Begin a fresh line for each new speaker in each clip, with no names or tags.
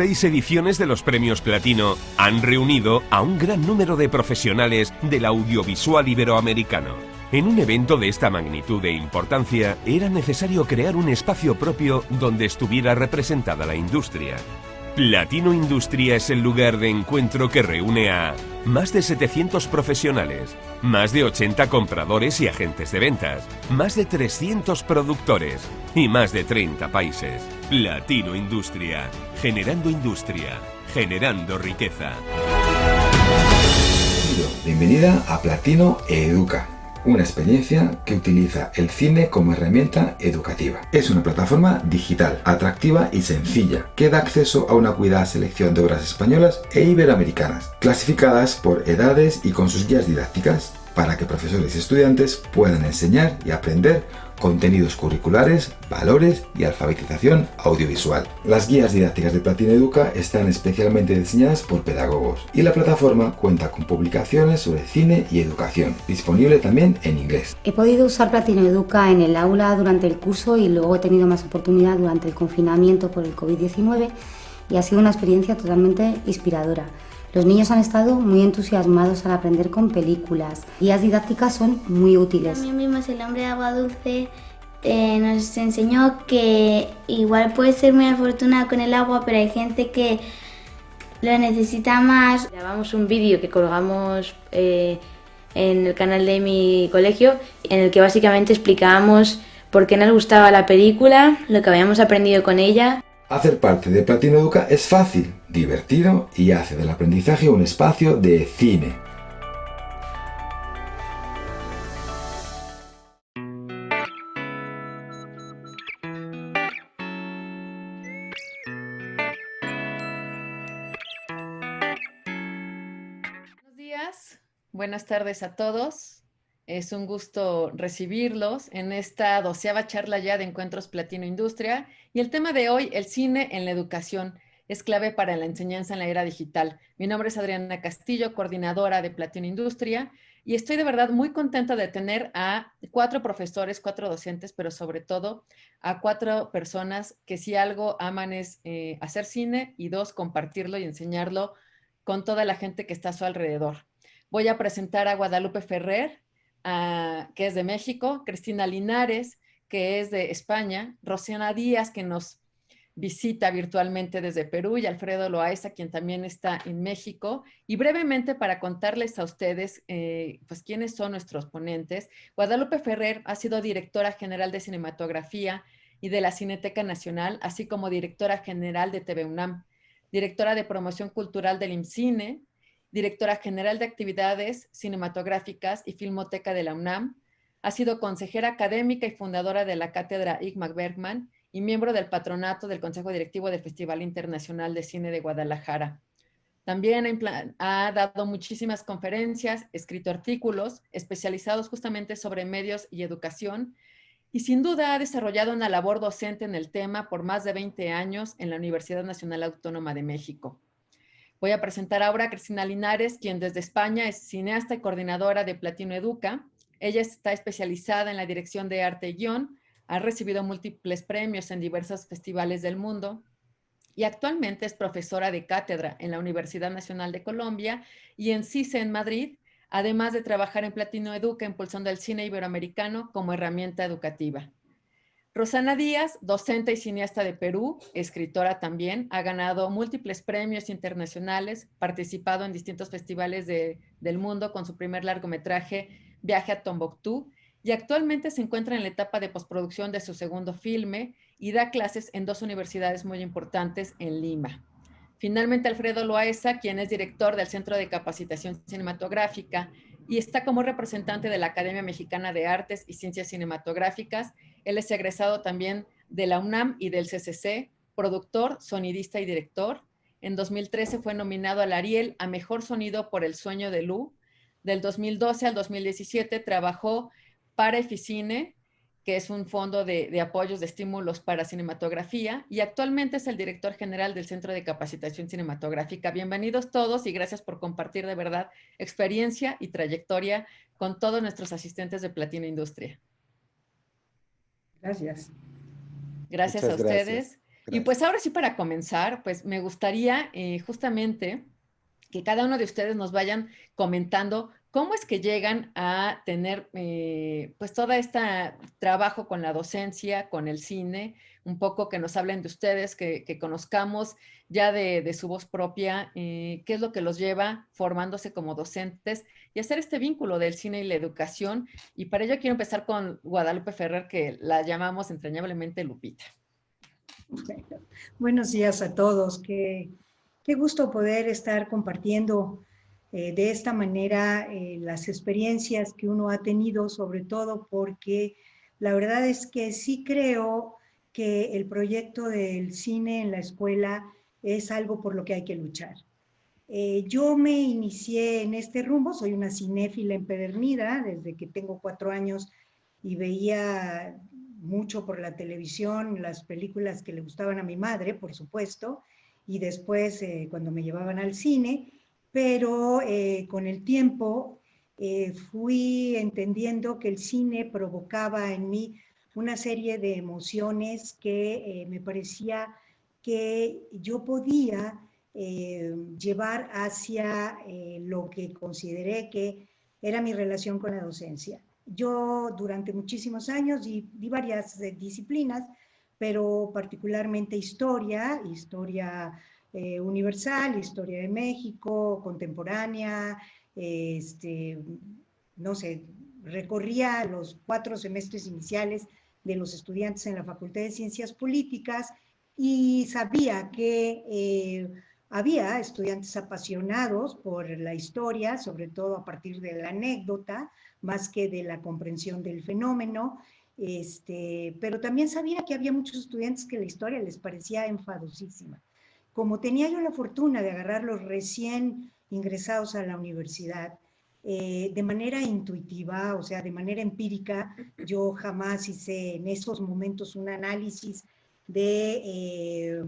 6 ediciones de los Premios Platino han reunido a un gran número de profesionales del audiovisual iberoamericano. En un evento de esta magnitud e importancia, era necesario crear un espacio propio donde estuviera representada la industria. Platino Industria es el lugar de encuentro que reúne a más de 700 profesionales, más de 80 compradores y agentes de ventas, más de 300 productores y más de 30 países. Platino Industria, industria, generando riqueza.
Bienvenida a Platino Educa, una experiencia que utiliza el cine como herramienta educativa. Es una plataforma digital, atractiva y sencilla, que da acceso a una cuidada selección de obras españolas e iberoamericanas, clasificadas por edades y con sus guías didácticas, para que profesores y estudiantes puedan enseñar y aprender contenidos curriculares, valores y alfabetización audiovisual. Las guías didácticas de Platino Educa están especialmente diseñadas por pedagogos y la plataforma cuenta con publicaciones sobre cine y educación, disponible también en inglés.
He podido usar Platino Educa en el aula durante el curso y luego he tenido más oportunidad durante el confinamiento por el COVID-19 y ha sido una experiencia totalmente inspiradora. Los niños han estado muy entusiasmados al aprender con películas. Guías didácticas son muy útiles.
También vimos El hombre de agua dulce. Nos enseñó que igual puedes ser muy afortunado con el agua, pero hay gente que lo necesita más.
Grabamos un vídeo que colgamos en el canal de mi colegio, en el que básicamente explicábamos por qué nos gustaba la película, lo que habíamos aprendido con ella.
Hacer parte de Platino Educa es fácil, divertido y hace del aprendizaje un espacio de cine.
Buenos días, buenas tardes a todos. Es un gusto recibirlos en esta 12ª charla ya de Encuentros Platino Industria. Y el tema de hoy, el cine en la educación, es clave para la enseñanza en la era digital. Mi nombre es Adriana Castillo, coordinadora de Platino Industria, y estoy de verdad muy contenta de tener a 4 profesores, 4 docentes, pero sobre todo a 4 personas que si algo aman es hacer cine y 2, compartirlo y enseñarlo con toda la gente que está a su alrededor. Voy a presentar a Guadalupe Ferrer, que es de México, Cristina Linares, que es de España, Rosana Díaz, que nos visita virtualmente desde Perú, y Alfredo Loaiza, quien también está en México. Y brevemente, para contarles a ustedes pues quiénes son nuestros ponentes, Guadalupe Ferrer ha sido directora general de cinematografía y de la Cineteca Nacional, así como directora general de TV UNAM, directora de promoción cultural del IMCINE, directora general de actividades cinematográficas y filmoteca de la UNAM. Ha sido consejera académica y fundadora de la cátedra Ingmar Bergman y miembro del patronato del Consejo Directivo del Festival Internacional de Cine de Guadalajara. También ha dado muchísimas conferencias, escrito artículos especializados justamente sobre medios y educación, y sin duda ha desarrollado una labor docente en el tema por más de 20 años en la Universidad Nacional Autónoma de México. Voy a presentar ahora a Cristina Linares, quien desde España es cineasta y coordinadora de Platino Educa. Ella está especializada en la dirección de arte y guión, ha recibido múltiples premios en diversos festivales del mundo y actualmente es profesora de cátedra en la Universidad Nacional de Colombia y en CICE en Madrid, además de trabajar en Platino Educa impulsando el cine iberoamericano como herramienta educativa. Rosana Díaz, docente y cineasta de Perú, escritora también, ha ganado múltiples premios internacionales, participado en distintos festivales del mundo con su primer largometraje Viaje a Tombuctú, y actualmente se encuentra en la etapa de postproducción de su segundo filme y da clases en 2 universidades muy importantes en Lima. Finalmente, Alfredo Loaiza, quien es director del Centro de Capacitación Cinematográfica y está como representante de la Academia Mexicana de Artes y Ciencias Cinematográficas. Él es egresado también de la UNAM y del CCC, productor, sonidista y director. En 2013 fue nominado al Ariel a Mejor Sonido por El Sueño de Lu. Del 2012 al 2017 trabajó para Eficine, que es un fondo de apoyos de estímulos para cinematografía, y actualmente es el director general del Centro de Capacitación Cinematográfica. Bienvenidos todos y gracias por compartir de verdad experiencia y trayectoria con todos nuestros asistentes de Platino Industria.
Gracias.
Gracias a ustedes. Y pues ahora sí, para comenzar, pues me gustaría justamente que cada uno de ustedes nos vayan comentando cómo es que llegan a tener pues todo este trabajo con la docencia, con el cine, un poco que nos hablen de ustedes, que conozcamos ya de su voz propia, qué es lo que los lleva formándose como docentes y hacer este vínculo del cine y la educación. Y para ello quiero empezar con Guadalupe Ferrer, que la llamamos entrañablemente Lupita.
Bueno, buenos días a todos. Qué gusto poder estar compartiendo de esta manera las experiencias que uno ha tenido, sobre todo porque la verdad es que sí creo que el proyecto del cine en la escuela es algo por lo que hay que luchar. Yo me inicié en este rumbo, soy una cinéfila empedernida desde que tengo 4 años y veía mucho por la televisión las películas que le gustaban a mi madre, por supuesto, y después cuando me llevaban al cine, pero con el tiempo fui entendiendo que el cine provocaba en mí una serie de emociones que me parecía que yo podía llevar hacia lo que consideré que era mi relación con la docencia. Yo durante muchísimos años di varias disciplinas, pero particularmente historia universal, historia de México, contemporánea, no sé, recorría los 4 semestres iniciales de los estudiantes en la Facultad de Ciencias Políticas y sabía que había estudiantes apasionados por la historia, sobre todo a partir de la anécdota, más que de la comprensión del fenómeno, pero también sabía que había muchos estudiantes que la historia les parecía enfadosísima. Como tenía yo la fortuna de agarrarlos recién ingresados a la universidad, de manera intuitiva, o sea, de manera empírica, yo jamás hice en esos momentos un análisis de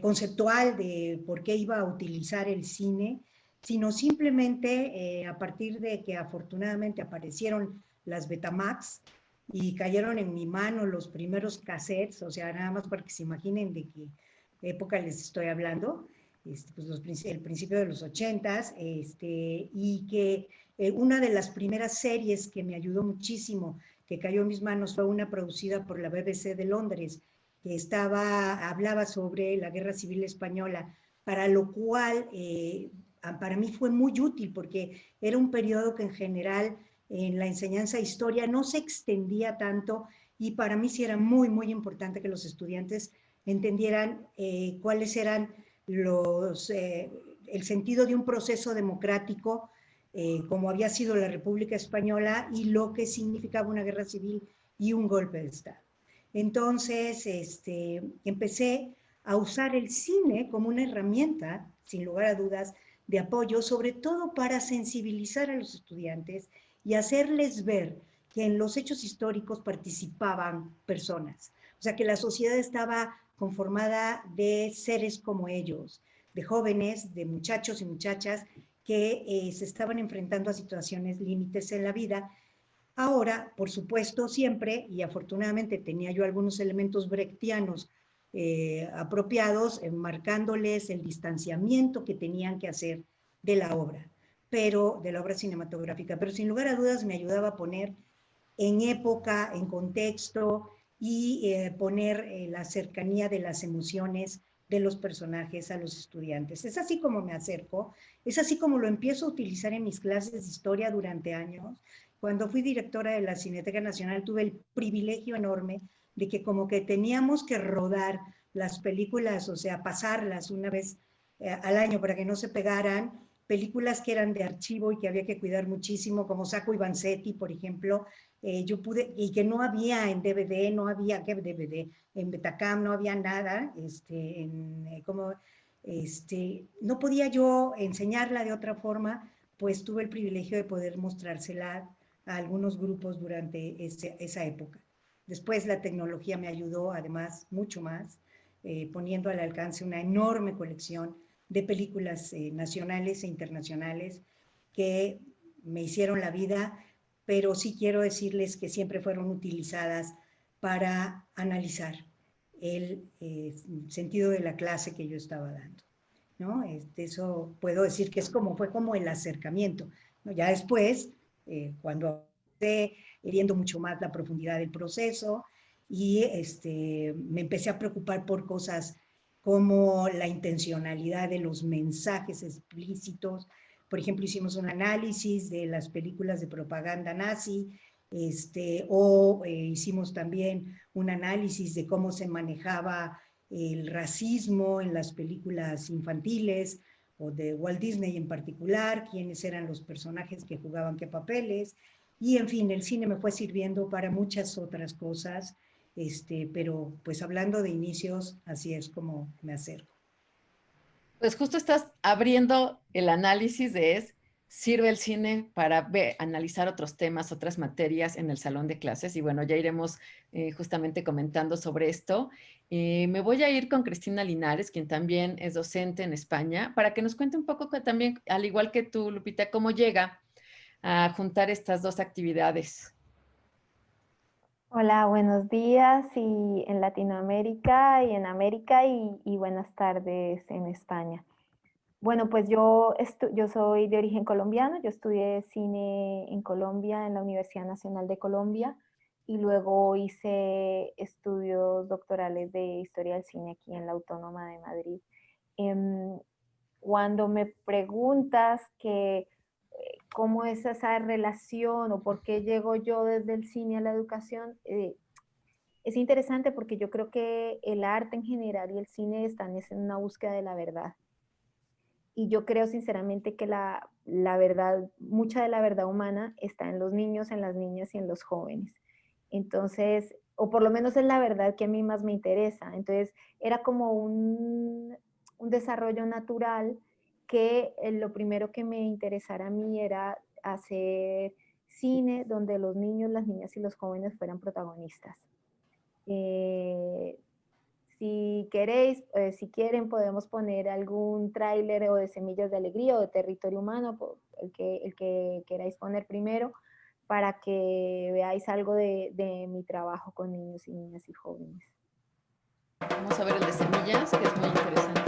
conceptual de por qué iba a utilizar el cine, sino simplemente a partir de que afortunadamente aparecieron las Betamax y cayeron en mi mano los primeros cassettes, o sea, nada más para que se imaginen de qué época les estoy hablando, pues el principio de los 80s, y que una de las primeras series que me ayudó muchísimo, que cayó en mis manos, fue una producida por la BBC de Londres, que hablaba sobre la Guerra Civil Española, para lo cual para mí fue muy útil, porque era un periodo que en general en la enseñanza de historia no se extendía tanto, y para mí sí era muy, muy importante que los estudiantes entendieran cuáles eran el sentido de un proceso democrático, como había sido la República Española, y lo que significaba una guerra civil y un golpe de Estado. Entonces, empecé a usar el cine como una herramienta, sin lugar a dudas, de apoyo, sobre todo para sensibilizar a los estudiantes y hacerles ver que en los hechos históricos participaban personas. O sea, que la sociedad estaba conformada de seres como ellos, de jóvenes, de muchachos y muchachas que se estaban enfrentando a situaciones límites en la vida. Ahora, por supuesto, siempre, y afortunadamente tenía yo algunos elementos brechtianos apropiados, marcándoles el distanciamiento que tenían que hacer de la obra cinematográfica, pero sin lugar a dudas me ayudaba a poner en época, en contexto, y poner la cercanía de las emociones de los personajes a los estudiantes. Es así como me acerco, es así como lo empiezo a utilizar en mis clases de historia durante años. Cuando fui directora de la Cineteca Nacional tuve el privilegio enorme de que como que teníamos que rodar las películas, o sea, pasarlas una vez al año para que no se pegaran, películas que eran de archivo y que había que cuidar muchísimo, como Sacco y Vanzetti, por ejemplo. Yo pude, y que no había en DVD, no había, ¿qué DVD? En Betacam no había nada, no podía yo enseñarla de otra forma, pues tuve el privilegio de poder mostrársela a algunos grupos durante esa época. Después la tecnología me ayudó, además, mucho más, poniendo al alcance una enorme colección de películas nacionales e internacionales que me hicieron la vida, pero sí quiero decirles que siempre fueron utilizadas para analizar el sentido de la clase que yo estaba dando, ¿no? Eso puedo decir que fue como el acercamiento, ¿no? Ya después, cuando esté viendo mucho más la profundidad del proceso y me empecé a preocupar por cosas como la intencionalidad de los mensajes explícitos. Por ejemplo, hicimos un análisis de las películas de propaganda nazi, hicimos también un análisis de cómo se manejaba el racismo en las películas infantiles o de Walt Disney en particular, quiénes eran los personajes que jugaban qué papeles, y en fin, el cine me fue sirviendo para muchas otras cosas, pero pues hablando de inicios, así es como me acerco.
Pues justo estás abriendo el análisis sirve el cine para analizar otros temas, otras materias en el salón de clases. Y bueno, ya iremos justamente comentando sobre esto. Me voy a ir con Cristina Linares, quien también es docente en España, para que nos cuente un poco también, al igual que tú, Lupita, cómo llega a juntar estas dos actividades.
Hola, buenos días y en Latinoamérica y en América y buenas tardes en España. Bueno, pues yo soy de origen colombiano, yo estudié cine en Colombia, en la Universidad Nacional de Colombia, y luego hice estudios doctorales de historia del cine aquí en la Autónoma de Madrid. Em, Cuando me preguntas que cómo es esa relación o por qué llego yo desde el cine a la educación, es interesante porque yo creo que el arte en general y el cine están en una búsqueda de la verdad. Y yo creo sinceramente que la verdad, mucha de la verdad humana está en los niños, en las niñas y en los jóvenes. Entonces, o por lo menos es la verdad que a mí más me interesa. Entonces, era como un desarrollo natural que lo primero que me interesara a mí era hacer cine donde los niños, las niñas y los jóvenes fueran protagonistas. Eh, si queréis, si quieren, podemos poner algún tráiler o de Semillas de Alegría o de Territorio Humano, el que queráis poner primero, para que veáis algo de mi trabajo con niños y niñas y jóvenes.
Vamos a ver el de semillas, que es muy interesante.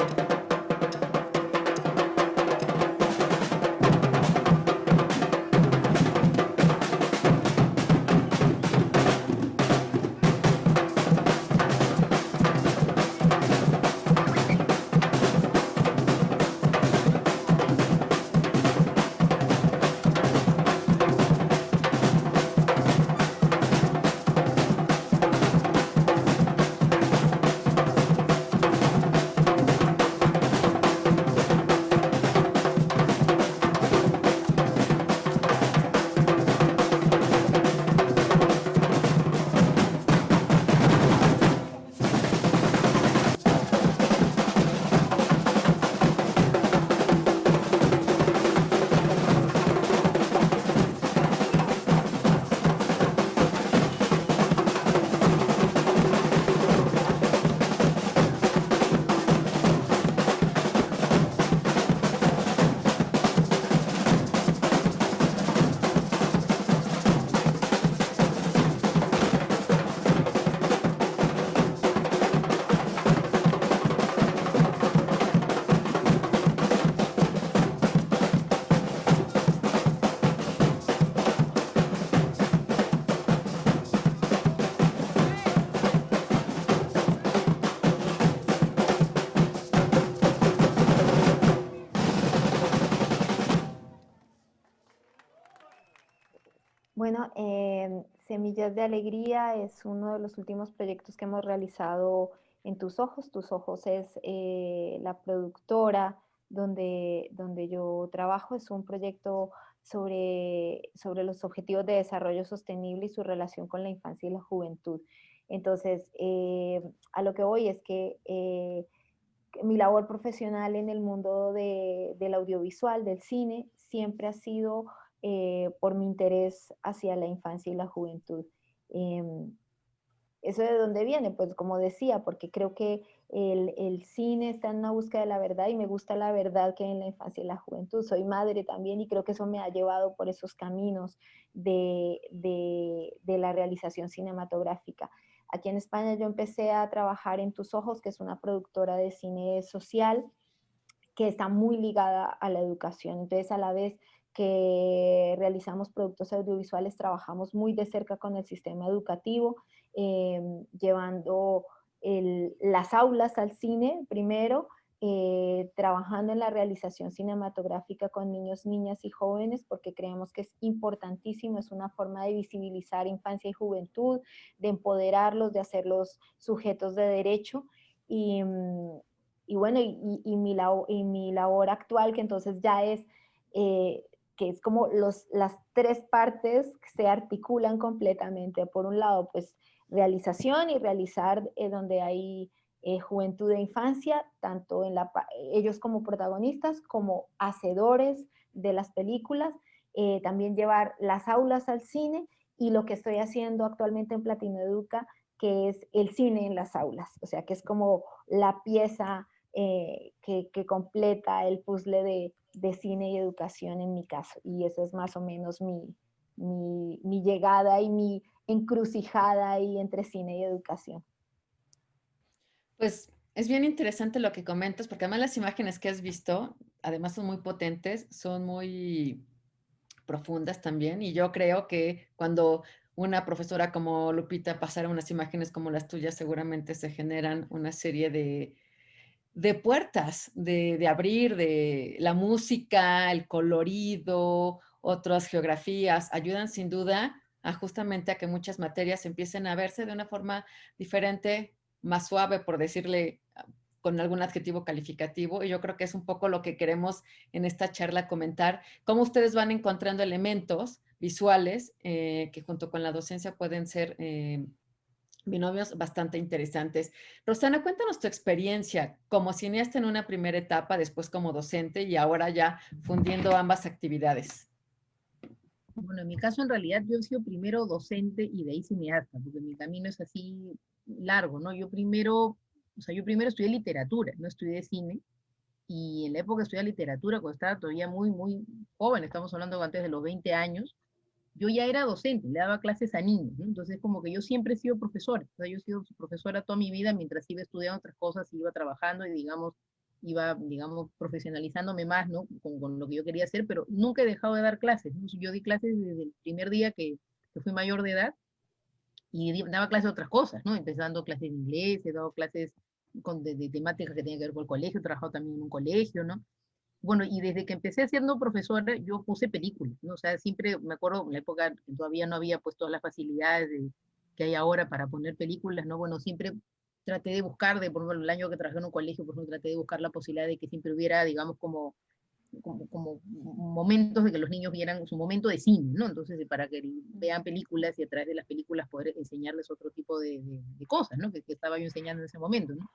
Bueno, Semillas de Alegría es uno de los últimos proyectos que hemos realizado en Tus Ojos. Tus Ojos es la productora donde yo trabajo. Es un proyecto sobre los objetivos de desarrollo sostenible y su relación con la infancia y la juventud. Entonces, a lo que voy es que mi labor profesional en el mundo del audiovisual, del cine, siempre ha sido por mi interés hacia la infancia y la juventud. Eh, ¿Eso de dónde viene? Pues como decía, porque creo que el cine está en una búsqueda de la verdad y me gusta la verdad que hay en la infancia y la juventud. Soy madre también y creo que eso me ha llevado por esos caminos de la realización cinematográfica. Aquí en España yo empecé a trabajar en Tus Ojos, que es una productora de cine social que está muy ligada a la educación. Entonces, a la vez que realizamos productos audiovisuales, trabajamos muy de cerca con el sistema educativo, llevando las aulas al cine primero, trabajando en la realización cinematográfica con niños, niñas y jóvenes, porque creemos que es importantísimo, es una forma de visibilizar infancia y juventud, de empoderarlos, de hacerlos sujetos de derecho. Y bueno, y mi labor actual, que entonces ya es, que es como las tres partes que se articulan completamente. Por un lado, pues realización y realizar donde hay juventud e infancia, tanto ellos como protagonistas, como hacedores de las películas, también llevar las aulas al cine y lo que estoy haciendo actualmente en Platino Educa, que es el cine en las aulas, o sea, que es como la pieza que completa el puzzle de cine y educación en mi caso. Y esa es más o menos mi llegada y mi encrucijada ahí entre cine y educación.
Pues es bien interesante lo que comentas, porque además las imágenes que has visto, además son muy potentes, son muy profundas también, y yo creo que cuando una profesora como Lupita pasara unas imágenes como las tuyas, seguramente se generan una serie de puertas, de abrir, de la música, el colorido, otras geografías, ayudan sin duda a justamente a que muchas materias empiecen a verse de una forma diferente, más suave, por decirle con algún adjetivo calificativo, y yo creo que es un poco lo que queremos en esta charla comentar, cómo ustedes van encontrando elementos visuales que junto con la docencia pueden ser binomios bastante interesantes. Rosana, cuéntanos tu experiencia como cineasta en una primera etapa, después como docente y ahora ya fundiendo ambas actividades.
Bueno, en mi caso, en realidad, yo he sido primero docente y de ahí cineasta, porque mi camino es así largo, ¿no? Yo primero estudié literatura, no estudié cine, y en la época estudié literatura, cuando estaba todavía muy, muy joven, estamos hablando antes de los 20 años, yo ya era docente, le daba clases a niños, ¿no? Entonces, como que yo siempre he sido profesora, o sea, yo he sido profesora toda mi vida mientras iba estudiando otras cosas, iba trabajando y, digamos, profesionalizándome más, ¿no? Con lo que yo quería hacer, pero nunca he dejado de dar clases, ¿no? Yo di clases desde el primer día que fui mayor de edad y daba clases de otras cosas, ¿no? Empezando clases de inglés, he dado clases de temáticas que tenían que ver con el colegio, he trabajado también en un colegio, ¿no? Bueno, y desde que empecé siendo profesora, yo puse películas, ¿no? O sea, siempre me acuerdo en la época que todavía no había pues todas las facilidades que hay ahora para poner películas, ¿no? Bueno, siempre traté de buscar, por ejemplo, el año que trabajé en un colegio, por ejemplo, traté de buscar la posibilidad de que siempre hubiera, digamos, como momentos de que los niños vieran su momento de cine, ¿no? Entonces, para que vean películas y a través de las películas poder enseñarles otro tipo de cosas, ¿no? Que estaba yo enseñando en ese momento, ¿no?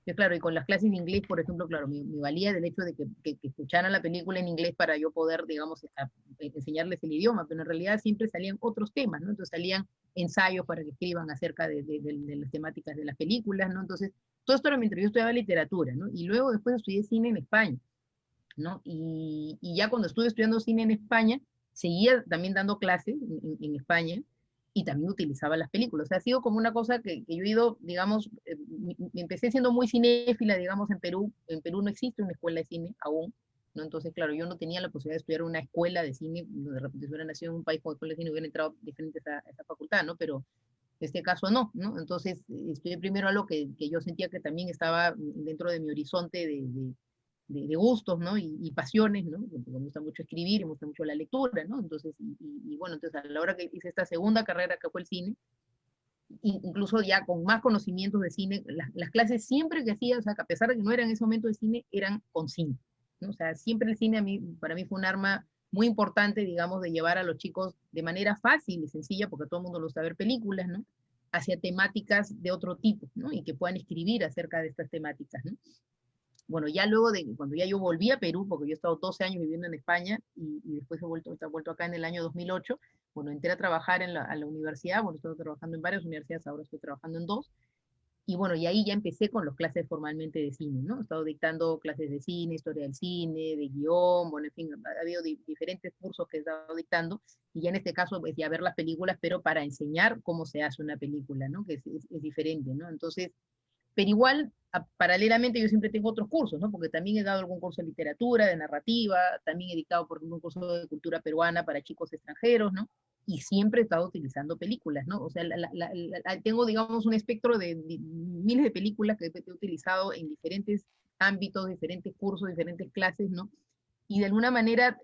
Que claro, y con las clases de inglés, por ejemplo, claro, me valía del hecho de que escucharan la película en inglés para yo poder, digamos, enseñarles el idioma, pero en realidad siempre salían otros temas, ¿no? Entonces salían ensayos para que escriban acerca de las temáticas de las películas, ¿no? Entonces, todo esto era mientras yo estudiaba literatura, ¿no? Y luego después estudié cine en España, ¿no? Y ya cuando estuve estudiando cine en España, seguía también dando clases en España, y también utilizaba las películas. O sea, ha sido como una cosa que yo he ido, digamos, me empecé siendo muy cinéfila, digamos, en Perú. En Perú no existe una escuela de cine aún, ¿no? Entonces, claro, yo no tenía la posibilidad de estudiar una escuela de cine. De repente, si hubiera nacido en un país con escuela de cine, hubiera entrado diferente a esa facultad, ¿no? Pero en este caso no, ¿no? Entonces, estudié primero algo que yo sentía que también estaba dentro de mi horizonte de gustos, ¿no? Y pasiones, ¿no? Porque me gusta mucho escribir, me gusta mucho la lectura, ¿no? Entonces, bueno, entonces a la hora que hice esta segunda carrera que fue el cine, incluso ya con más conocimientos de cine, las clases siempre que hacía, o sea, que a pesar de que no eran en ese momento de cine, eran con cine, ¿no? O sea, siempre el cine para mí fue un arma muy importante, digamos, de llevar a los chicos de manera fácil y sencilla, porque todo el mundo lo sabe ver películas, ¿no? Hacia temáticas de otro tipo, ¿no? Y que puedan escribir acerca de estas temáticas, ¿no? Bueno, ya luego cuando ya yo volví a Perú, porque yo he estado 12 años viviendo en España y después he vuelto acá en el año 2008, bueno, entré a trabajar a la universidad, bueno, estoy trabajando en varias universidades, ahora estoy trabajando en dos, y bueno, y ahí ya empecé con las clases formalmente de cine, ¿no? He estado dictando clases de cine, historia del cine, de guión, bueno, en fin, ha habido diferentes cursos que he estado dictando, y ya en este caso, pues ya ver las películas, pero para enseñar cómo se hace una película, ¿no? Que es diferente, ¿no? Entonces, pero igual, paralelamente yo siempre tengo otros cursos, ¿no? Porque también he dado algún curso de literatura, de narrativa, también he dictado, por ejemplo, un curso de cultura peruana para chicos extranjeros, ¿no? Y siempre he estado utilizando películas, ¿no? O sea, tengo, digamos, un espectro de miles de películas que he utilizado en diferentes ámbitos, diferentes cursos, diferentes clases, ¿no? Y de alguna manera,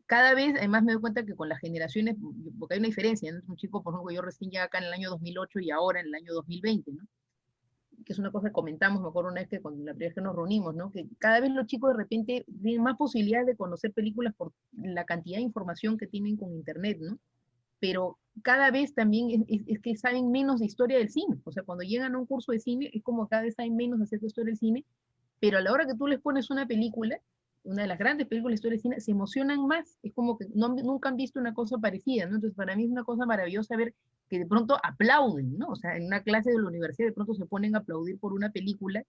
cada vez, además me doy cuenta que con las generaciones, porque hay una diferencia, ¿no? Un chico, por ejemplo, yo recién llegué acá en el año 2008 y ahora en el año 2020, ¿no? Que es una cosa que comentamos, me acuerdo una vez que cuando la primera vez que nos reunimos, ¿no? Que cada vez los chicos de repente tienen más posibilidades de conocer películas por la cantidad de información que tienen con internet, ¿no? Pero cada vez también es que saben menos de historia del cine. O sea, cuando llegan a un curso de cine, es como cada vez saben menos acerca de historia del cine, pero a la hora que tú les pones una película, una de las grandes películas de historia del cine, se emocionan más. Es como que nunca han visto una cosa parecida, ¿no? Entonces, para mí es una cosa maravillosa ver que de pronto aplauden, ¿no? O sea, en una clase de la universidad de pronto se ponen a aplaudir por una película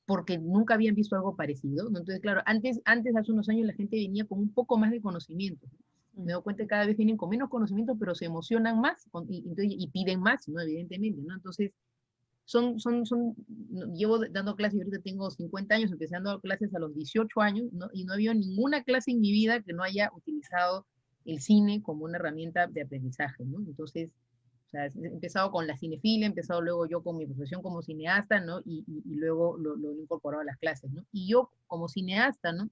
porque nunca habían visto algo parecido, ¿no? Entonces, claro, antes, hace unos años, la gente venía con un poco más de conocimiento, ¿no? Me doy cuenta que cada vez vienen con menos conocimiento, pero se emocionan más y piden más, ¿no? Evidentemente, ¿no? Entonces, llevo dando clases, ahorita tengo 50 años, empecé dando clases a los 18 años, ¿no? Y no había ninguna clase en mi vida que no haya utilizado el cine como una herramienta de aprendizaje, ¿no? Entonces, o sea, he empezado con la cinefilia, he empezado luego yo con mi profesión como cineasta, ¿no? Y luego lo he incorporado a las clases, ¿no? Y yo como cineasta, ¿no?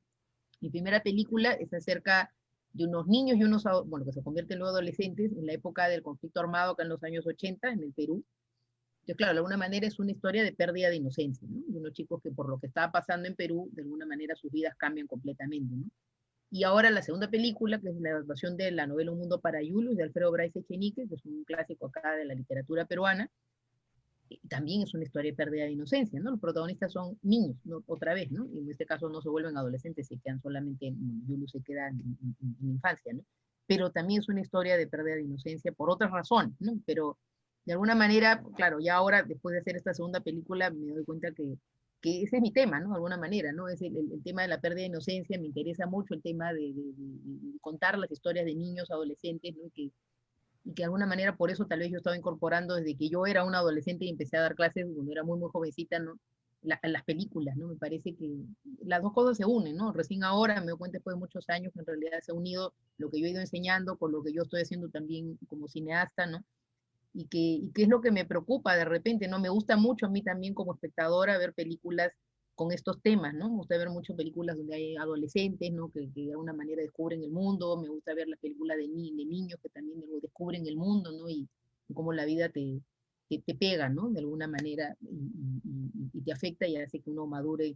Mi primera película es acerca de unos niños y unos, bueno, que se convierten luego adolescentes en la época del conflicto armado acá en los años 80 en el Perú. Entonces, claro, de alguna manera es una historia de pérdida de inocencia, ¿no? De unos chicos que por lo que estaba pasando en Perú, de alguna manera sus vidas cambian completamente, ¿no? Y ahora la segunda película, que es la adaptación de la novela Un Mundo para Yulus, de Alfredo Bryce Echenique, que es un clásico acá de la literatura peruana, también es una historia de pérdida de inocencia, ¿no? Los protagonistas son niños, ¿no? Otra vez, ¿no? Y en este caso no se vuelven adolescentes, se quedan solamente, Yulus se queda en infancia, ¿no? Pero también es una historia de pérdida de inocencia por otras razones, ¿no? Pero de alguna manera, claro, ya ahora, después de hacer esta segunda película, me doy cuenta que ese es mi tema, ¿no? De alguna manera, ¿no? Es el tema de la pérdida de inocencia, me interesa mucho el tema de contar las historias de niños, adolescentes, ¿no? Y que de alguna manera por eso tal vez yo estaba incorporando desde que yo era una adolescente y empecé a dar clases cuando era muy, muy jovencita, ¿no? Las películas, ¿no? Me parece que las dos cosas se unen, ¿no? Recién ahora me doy cuenta después de muchos años que en realidad se ha unido lo que yo he ido enseñando con lo que yo estoy haciendo también como cineasta, ¿no? Y que es lo que me preocupa de repente, ¿no? Me gusta mucho a mí también como espectadora ver películas con estos temas, ¿no? Me gusta ver muchas películas donde hay adolescentes, ¿no? Que de alguna manera descubren el mundo, me gusta ver las películas de niños que también descubren el mundo, ¿no? Y cómo la vida te pega, ¿no? De alguna manera y te afecta y hace que uno madure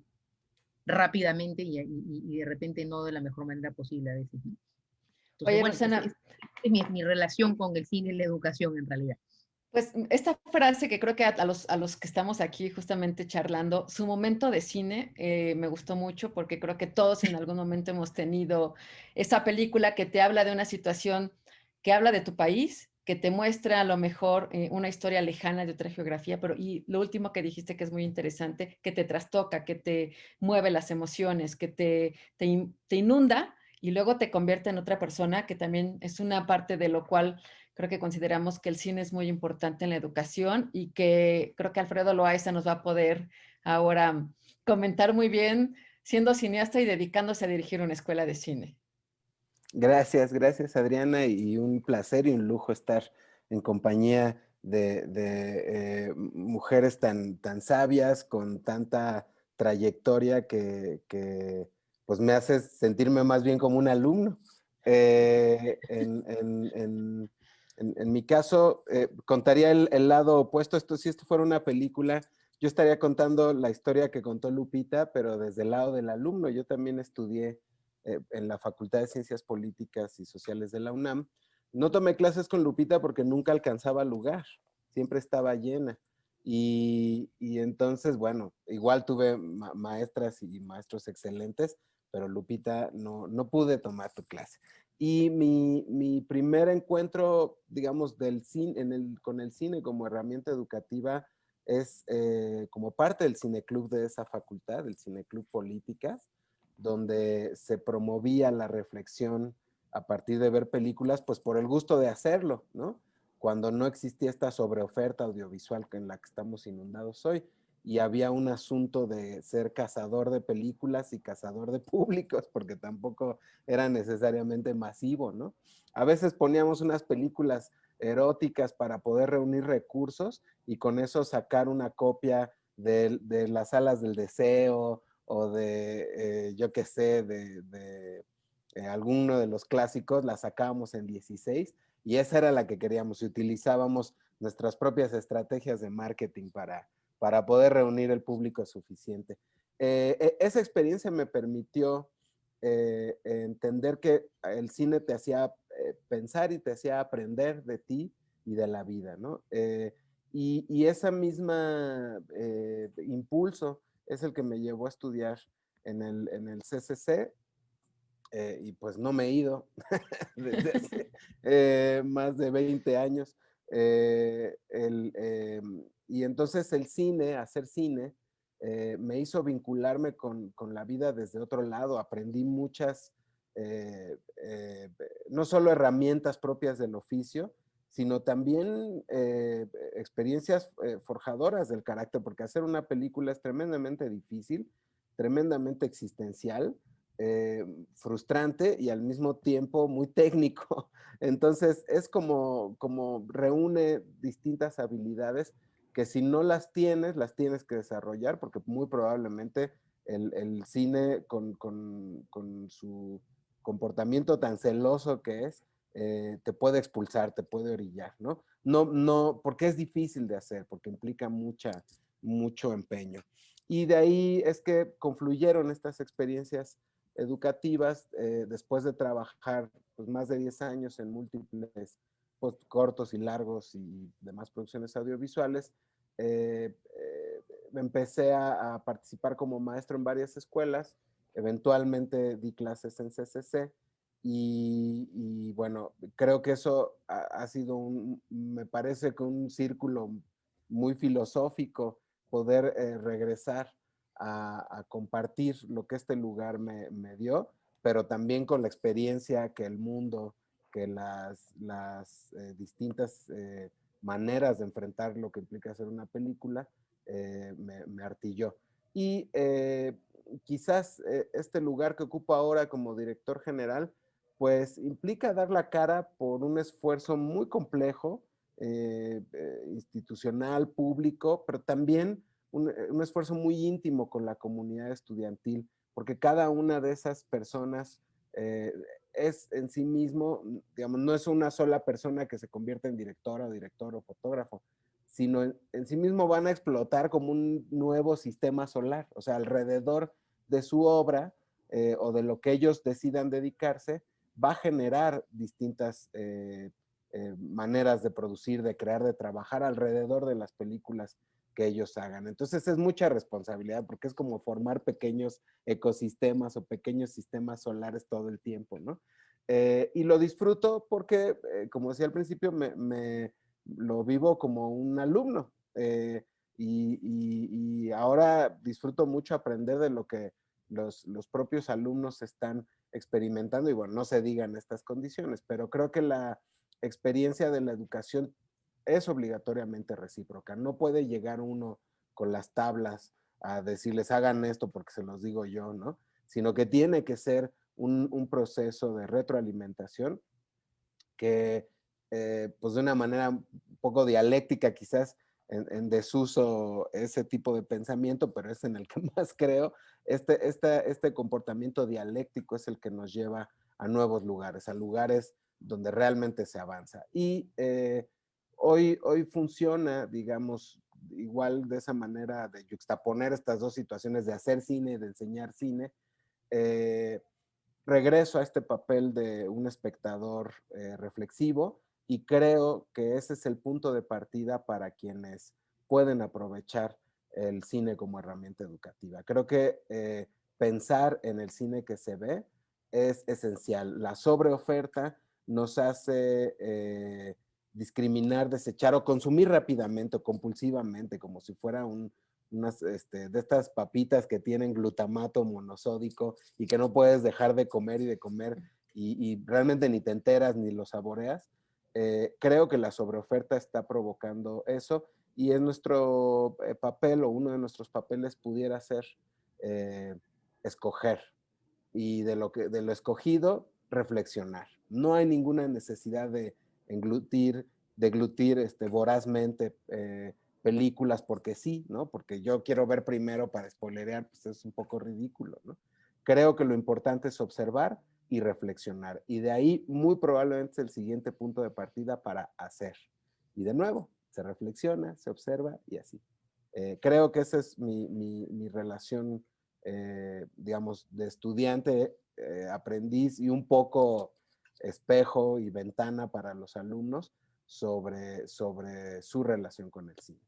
rápidamente y de repente no de la mejor manera posible a veces, ¿no? Entonces,
Oye,
bueno,
Rosana,
es mi relación con el cine y la educación en realidad.
pues esta frase que creo que a los que estamos aquí justamente charlando, su momento de cine me gustó mucho porque creo que todos en algún momento hemos tenido esa película que te habla de una situación que habla de tu país, que te muestra a lo mejor una historia lejana de otra geografía, pero y lo último que dijiste que es muy interesante, que te trastoca, que te mueve las emociones, que te inunda y luego te convierte en otra persona, que también es una parte de lo cual creo que consideramos que el cine es muy importante en la educación y que creo que Alfredo Loaiza nos va a poder ahora comentar muy bien, siendo cineasta y dedicándose a dirigir una escuela de cine.
Gracias, gracias Adriana, y un placer y un lujo estar en compañía de mujeres tan sabias, con tanta trayectoria que pues me hace sentirme más bien como un alumno. En mi caso, contaría el lado opuesto. Si esto fuera una película, yo estaría contando la historia que contó Lupita, pero desde el lado del alumno. Yo también estudié en la Facultad de Ciencias Políticas y Sociales de la UNAM. No tomé clases con Lupita porque nunca alcanzaba lugar, siempre estaba llena. Y entonces, bueno, igual tuve maestras y maestros excelentes, pero Lupita no pude tomar tu clase. Y mi primer encuentro, digamos, del cine, con el cine como herramienta educativa es como parte del cineclub de esa facultad, el Cineclub Políticas, donde se promovía la reflexión a partir de ver películas, pues por el gusto de hacerlo, ¿no? Cuando no existía esta sobreoferta audiovisual en la que estamos inundados hoy, y había un asunto de ser cazador de películas y cazador de públicos, porque tampoco era necesariamente masivo, ¿no? A veces poníamos unas películas eróticas para poder reunir recursos y con eso sacar una copia de las Salas del Deseo o de, yo qué sé, de alguno de los clásicos, la sacábamos en 16 y esa era la que queríamos y utilizábamos nuestras propias estrategias de marketing para poder reunir el público suficiente. Esa experiencia me permitió entender que el cine te hacía pensar y te hacía aprender de ti y de la vida, ¿no? Y esa misma impulso es el que me llevó a estudiar en el CCC, y pues no me he ido desde hace más de 20 años. Y entonces el cine, hacer cine, me hizo vincularme con la vida desde otro lado. Aprendí muchas, no solo herramientas propias del oficio, sino también experiencias forjadoras del carácter, porque hacer una película es tremendamente difícil, tremendamente existencial, frustrante y al mismo tiempo muy técnico. Entonces es como reúne distintas habilidades que si no las tienes que desarrollar, porque muy probablemente el cine con su comportamiento tan celoso que es, te puede expulsar, te puede orillar, ¿no? No, porque es difícil de hacer, porque implica mucho empeño. Y de ahí es que confluyeron estas experiencias educativas, después de trabajar pues, más de 10 años en múltiples pues, cortos y largos y demás producciones audiovisuales. Empecé a participar como maestro en varias escuelas, eventualmente di clases en CCC y bueno, creo que eso ha sido me parece que un círculo muy filosófico, poder regresar a compartir lo que este lugar me dio, pero también con la experiencia que el mundo, que las distintas maneras de enfrentar lo que implica hacer una película, me artilló. Y quizás este lugar que ocupo ahora como director general, pues implica dar la cara por un esfuerzo muy complejo, institucional, público, pero también un esfuerzo muy íntimo con la comunidad estudiantil, porque cada una de esas personas es en sí mismo, digamos, no es una sola persona que se convierte en directora o director o fotógrafo, sino en sí mismo van a explotar como un nuevo sistema solar, o sea, alrededor de su obra o de lo que ellos decidan dedicarse, va a generar distintas maneras de producir, de crear, de trabajar alrededor de las películas que ellos hagan. Entonces es mucha responsabilidad porque es como formar pequeños ecosistemas o pequeños sistemas solares todo el tiempo, ¿no? Y lo disfruto porque, como decía al principio, lo vivo como un alumno y ahora disfruto mucho aprender de lo que los propios alumnos están experimentando y bueno, no se digan estas condiciones, pero creo que la experiencia de la educación es obligatoriamente recíproca. No puede llegar uno con las tablas a decirles hagan esto porque se los digo yo, ¿no? Sino que tiene que ser un proceso de retroalimentación que, pues de una manera un poco dialéctica quizás, en desuso ese tipo de pensamiento, pero es en el que más creo, este comportamiento dialéctico es el que nos lleva a nuevos lugares, a lugares donde realmente se avanza. Y hoy funciona, digamos, igual de esa manera de juxtaponer estas dos situaciones de hacer cine y de enseñar cine. Regreso a este papel de un espectador reflexivo y creo que ese es el punto de partida para quienes pueden aprovechar el cine como herramienta educativa. Creo que pensar en el cine que se ve es esencial. La sobreoferta nos hace discriminar, desechar o consumir rápidamente o compulsivamente, como si fuera unas de estas papitas que tienen glutamato monosódico y que no puedes dejar de comer y de comer, y realmente ni te enteras ni lo saboreas. Creo que la sobreoferta está provocando eso y es nuestro papel o uno de nuestros papeles pudiera ser escoger y de lo escogido reflexionar. No hay ninguna necesidad de englutir, deglutir vorazmente películas porque sí, ¿no? Porque yo quiero ver primero para spoilerear, pues es un poco ridículo, ¿no? Creo que lo importante es observar y reflexionar. Y de ahí muy probablemente es el siguiente punto de partida para hacer. Y de nuevo, se reflexiona, se observa y así. Creo que esa es mi relación, digamos, de estudiante, aprendiz y un poco espejo y ventana para los alumnos sobre su relación con el cine.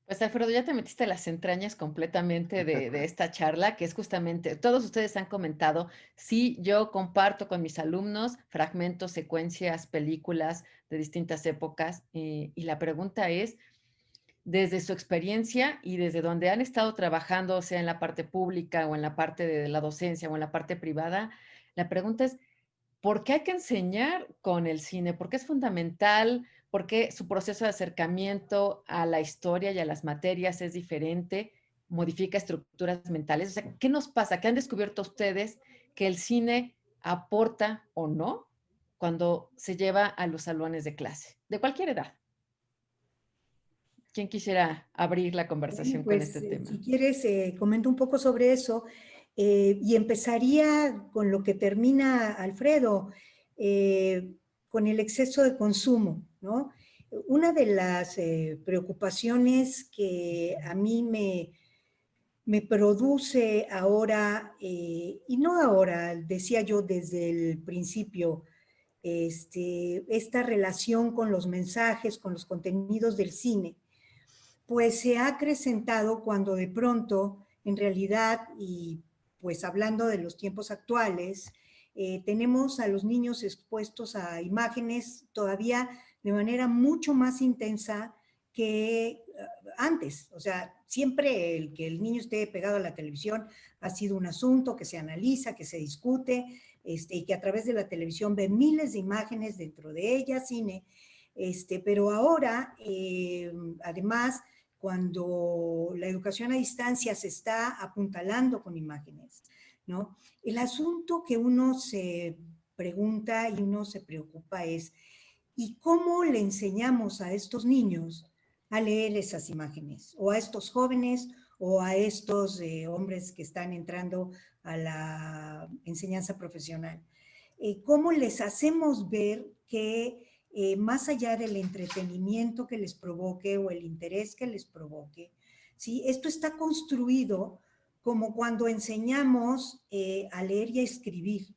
Pues Alfredo, ya te metiste a las entrañas completamente de esta charla, que es justamente, todos ustedes han comentado, sí, yo comparto con mis alumnos fragmentos, secuencias, películas de distintas épocas, y la pregunta es, desde su experiencia y desde donde han estado trabajando, sea en la parte pública o en la parte de la docencia o en la parte privada, la pregunta es, ¿por qué hay que enseñar con el cine? ¿Por qué es fundamental? ¿Por qué su proceso de acercamiento a la historia y a las materias es diferente? ¿Modifica estructuras mentales? O sea, ¿qué nos pasa? ¿Qué han descubierto ustedes que el cine aporta o no cuando se lleva a los salones de clase? De cualquier edad. ¿Quién quisiera abrir la conversación con este tema?
Si quieres, comento un poco sobre eso y empezaría con lo que termina Alfredo, con el exceso de consumo, ¿no? Una de las preocupaciones que a mí me produce ahora, y no ahora, decía yo desde el principio, esta relación con los mensajes, con los contenidos del cine, pues se ha acrecentado cuando de pronto, en realidad, y pues hablando de los tiempos actuales, tenemos a los niños expuestos a imágenes todavía de manera mucho más intensa que antes. O sea, siempre el que el niño esté pegado a la televisión ha sido un asunto que se analiza, que se discute, y que a través de la televisión ve miles de imágenes, dentro de ellas cine, pero ahora, además, cuando la educación a distancia se está apuntalando con imágenes, ¿no? El asunto que uno se pregunta y uno se preocupa es, ¿y cómo le enseñamos a estos niños a leer esas imágenes? O a estos jóvenes o a estos hombres que están entrando a la enseñanza profesional. ¿Cómo les hacemos ver que más allá del entretenimiento que les provoque o el interés que les provoque, ¿sí? Esto está construido como cuando enseñamos a leer y a escribir,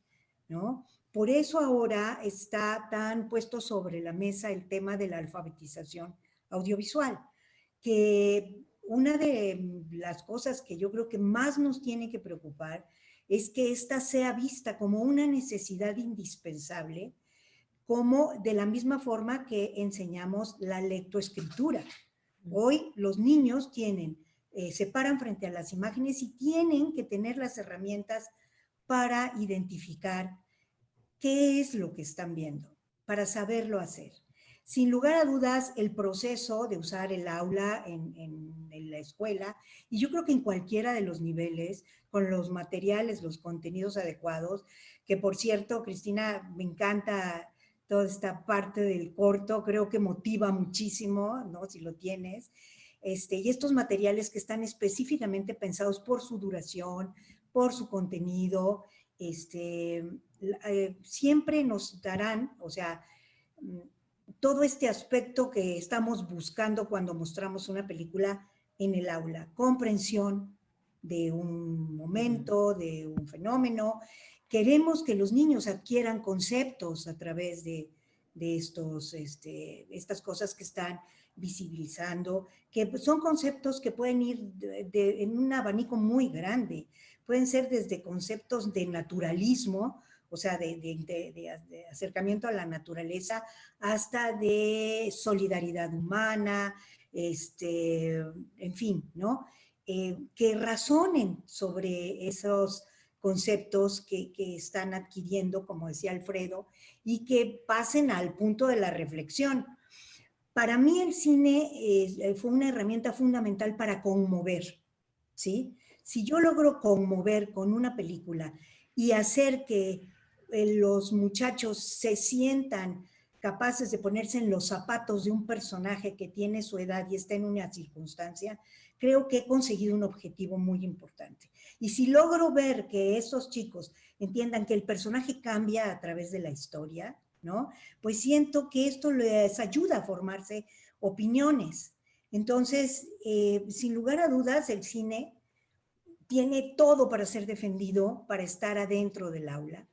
¿no? Por eso ahora está tan puesto sobre la mesa el tema de la alfabetización audiovisual, que una de las cosas que yo creo que más nos tiene que preocupar es que esta sea vista como una necesidad indispensable, como de la misma forma que enseñamos la lectoescritura. Hoy los niños se paran frente a las imágenes y tienen que tener las herramientas para identificar qué es lo que están viendo, para saberlo hacer. Sin lugar a dudas, el proceso de usar el aula en la escuela, y yo creo que en cualquiera de los niveles, con los materiales, los contenidos adecuados, que por cierto, Cristina, me encanta toda esta parte del corto, creo que motiva muchísimo, ¿no? Si lo tienes. Y estos materiales que están específicamente pensados por su duración, por su contenido, siempre nos darán, o sea, todo este aspecto que estamos buscando cuando mostramos una película en el aula, comprensión de un momento, de un fenómeno. Queremos que los niños adquieran conceptos a través de estas cosas que están visibilizando, que son conceptos que pueden ir en un abanico muy grande. Pueden ser desde conceptos de naturalismo, o sea, de acercamiento a la naturaleza, hasta de solidaridad humana, en fin, ¿no? Que razonen sobre esos conceptos que están adquiriendo, como decía Alfredo, y que pasen al punto de la reflexión. Para mí el cine fue una herramienta fundamental para conmover, ¿sí? Si yo logro conmover con una película y hacer que los muchachos se sientan capaces de ponerse en los zapatos de un personaje que tiene su edad y está en una circunstancia, creo que he conseguido un objetivo muy importante. Y si logro ver que esos chicos entiendan que el personaje cambia a través de la historia, ¿no? Pues siento que esto les ayuda a formarse opiniones. Entonces, sin lugar a dudas, el cine tiene todo para ser defendido, para estar adentro del aula,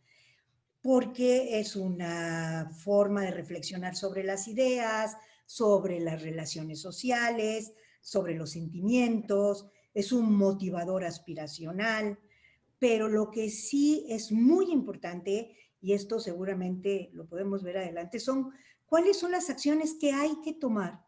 porque es una forma de reflexionar sobre las ideas, sobre las relaciones sociales, sobre los sentimientos, es un motivador aspiracional, pero lo que sí es muy importante, y esto seguramente lo podemos ver adelante, son cuáles son las acciones que hay que tomar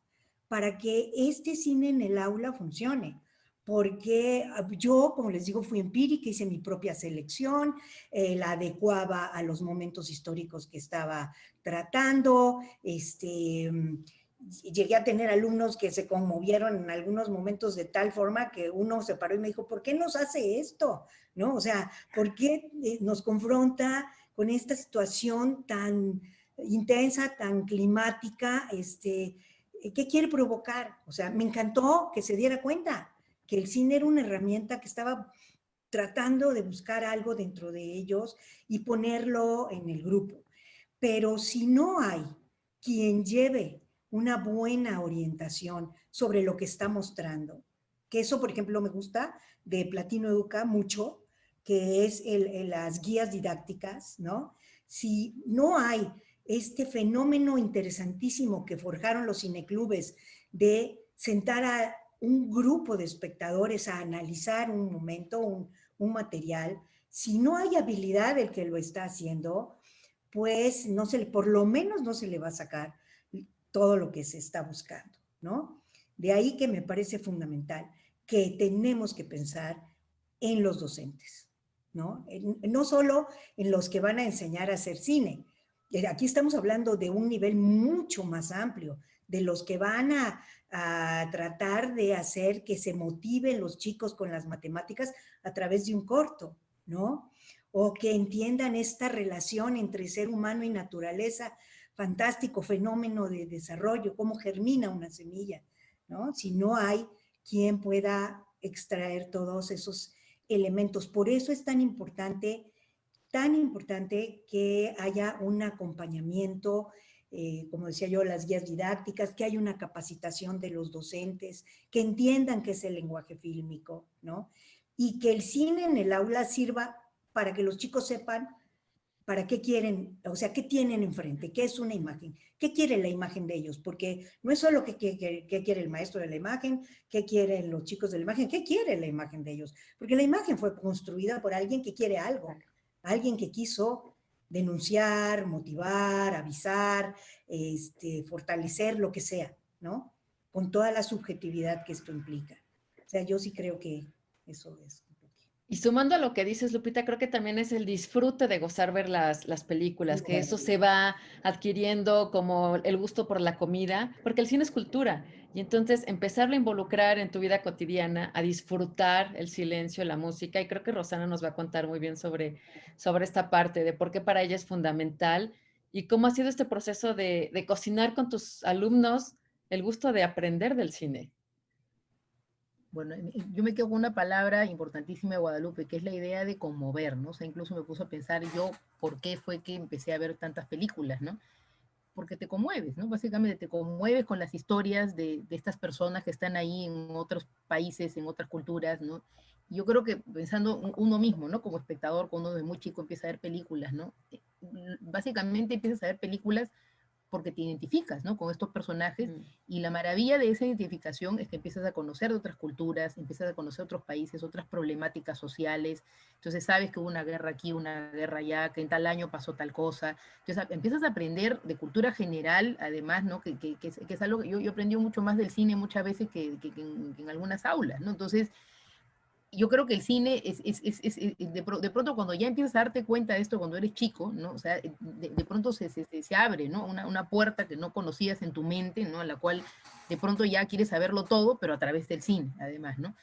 para que este cine en el aula funcione. Porque yo, como les digo, fui empírica, hice mi propia selección, la adecuaba a los momentos históricos que estaba tratando, llegué a tener alumnos que se conmovieron en algunos momentos de tal forma que uno se paró y me dijo, ¿por qué nos hace esto? ¿No? O sea, ¿por qué nos confronta con esta situación tan intensa, tan climática? ¿Qué quiere provocar? O sea, me encantó que se diera cuenta que el cine era una herramienta que estaba tratando de buscar algo dentro de ellos y ponerlo en el grupo. Pero si no hay quien lleve una buena orientación sobre lo que está mostrando, que eso, por ejemplo, me gusta de Platino Educa mucho, que es las guías didácticas, ¿no? Si no hay este fenómeno interesantísimo que forjaron los cineclubes de sentar a un grupo de espectadores a analizar un momento, un material, si no hay habilidad del que lo está haciendo, pues no por lo menos no se le va a sacar todo lo que se está buscando, ¿no? De ahí que me parece fundamental que tenemos que pensar en los docentes, ¿no? No solo en los que van a enseñar a hacer cine. Aquí estamos hablando de un nivel mucho más amplio, de los que van a tratar de hacer que se motiven los chicos con las matemáticas a través de un corto, ¿no? O que entiendan esta relación entre ser humano y naturaleza, fantástico fenómeno de desarrollo, cómo germina una semilla, ¿no? Si no hay quien pueda extraer todos esos elementos. Por eso es tan importante que haya un acompañamiento, como decía yo, las guías didácticas, que haya una capacitación de los docentes, que entiendan qué es el lenguaje fílmico, ¿no? Y que el cine en el aula sirva para que los chicos sepan para qué quieren, o sea, qué tienen enfrente, qué es una imagen, qué quiere la imagen de ellos, porque no es solo qué quiere el maestro de la imagen, qué quieren los chicos de la imagen, qué quiere la imagen de ellos, porque la imagen fue construida por alguien que quiere algo, alguien que quiso denunciar, motivar, avisar, fortalecer, lo que sea, ¿no? Con toda la subjetividad que esto implica. O sea, yo sí creo que eso es.
Y sumando a lo que dices, Lupita, creo que también es el disfrute de gozar ver las películas, que eso se va adquiriendo como el gusto por la comida, porque el cine es cultura. Y entonces empezarlo a involucrar en tu vida cotidiana, a disfrutar el silencio, la música, y creo que Rosana nos va a contar muy bien sobre esta parte de por qué para ella es fundamental y cómo ha sido este proceso de cocinar con tus alumnos el gusto de aprender del cine.
Bueno, yo me quedo con una palabra importantísima de Guadalupe, que es la idea de conmover, ¿no? O sea, incluso me puso a pensar yo por qué fue que empecé a ver tantas películas, ¿no? Porque te conmueves, ¿no? Básicamente te conmueves con las historias de estas personas que están ahí en otros países, en otras culturas, ¿no? Yo creo que pensando uno mismo, ¿no? Como espectador, cuando uno de muy chico empieza a ver películas, ¿no? Básicamente empiezas a ver películas porque te identificas, ¿no? Con estos personajes, y la maravilla de esa identificación es que empiezas a conocer de otras culturas, empiezas a conocer otros países, otras problemáticas sociales, entonces sabes que hubo una guerra aquí, una guerra allá, que en tal año pasó tal cosa, entonces empiezas a aprender de cultura general, además, ¿no? Que es algo que yo aprendí mucho más del cine muchas veces que en algunas aulas, ¿no? Entonces, yo creo que el cine de pronto cuando ya empiezas a darte cuenta de esto cuando eres chico, ¿no? O sea, de pronto se abre, ¿no? Una puerta que no conocías en tu mente, ¿no? A la cual de pronto ya quieres saberlo todo, pero a través del cine, además, ¿no?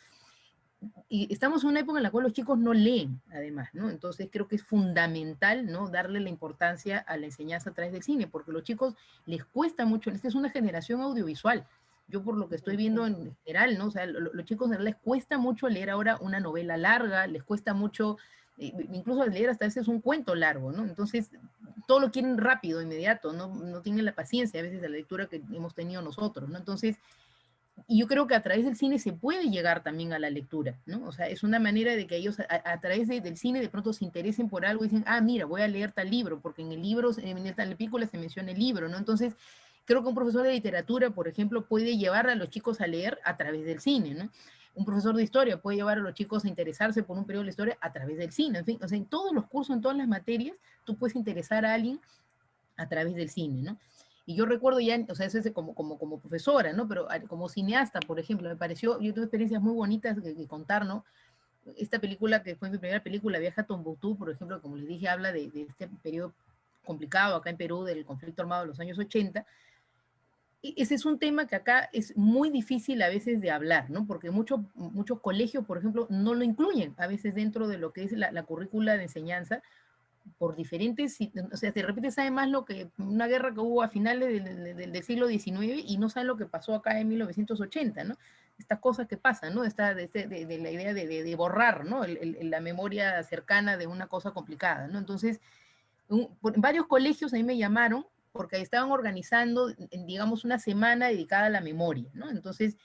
Y estamos en una época en la cual los chicos no leen, además, ¿no? Entonces creo que es fundamental, ¿no? Darle la importancia a la enseñanza a través del cine, porque a los chicos les cuesta mucho, esta es una generación audiovisual. Yo por lo que estoy viendo en general, ¿no? O sea, los chicos les cuesta mucho leer ahora una novela larga, les cuesta mucho, incluso leer hasta a veces un cuento largo, ¿no? Entonces, todo lo quieren rápido, inmediato, no tienen la paciencia a veces de la lectura que hemos tenido nosotros, ¿no? Entonces, y yo creo que a través del cine se puede llegar también a la lectura, ¿no? O sea, es una manera de que ellos a través del cine de pronto se interesen por algo y dicen, ah, mira, voy a leer tal libro, porque en el libro, en esta película se menciona el libro, ¿no? Entonces, creo que un profesor de literatura, por ejemplo, puede llevar a los chicos a leer a través del cine, ¿no? Un profesor de historia puede llevar a los chicos a interesarse por un periodo de la historia a través del cine, en fin, o sea, en todos los cursos, en todas las materias, tú puedes interesar a alguien a través del cine, ¿no? Y yo recuerdo ya, o sea, eso es como profesora, ¿no? Pero como cineasta, por ejemplo, me pareció, yo tuve experiencias muy bonitas que contar, ¿no? Esta película, que fue mi primera película, Viaje a Tombuctú, por ejemplo, como les dije, habla de este periodo complicado acá en Perú, del conflicto armado de los años 80. Y ese es un tema que acá es muy difícil a veces de hablar, ¿no? Porque muchos colegios, por ejemplo, no lo incluyen a veces dentro de lo que es la currícula de enseñanza, por diferentes, o sea, de repente sabe más lo que una guerra que hubo a finales del siglo XIX y no sabe lo que pasó acá en 1980, ¿no? Estas cosas que pasan, ¿no? De la idea de borrar, ¿no? La memoria cercana de una cosa complicada, ¿no? Entonces, en varios colegios a mí me llamaron porque estaban organizando, digamos, una semana dedicada a la memoria, ¿no? Entonces,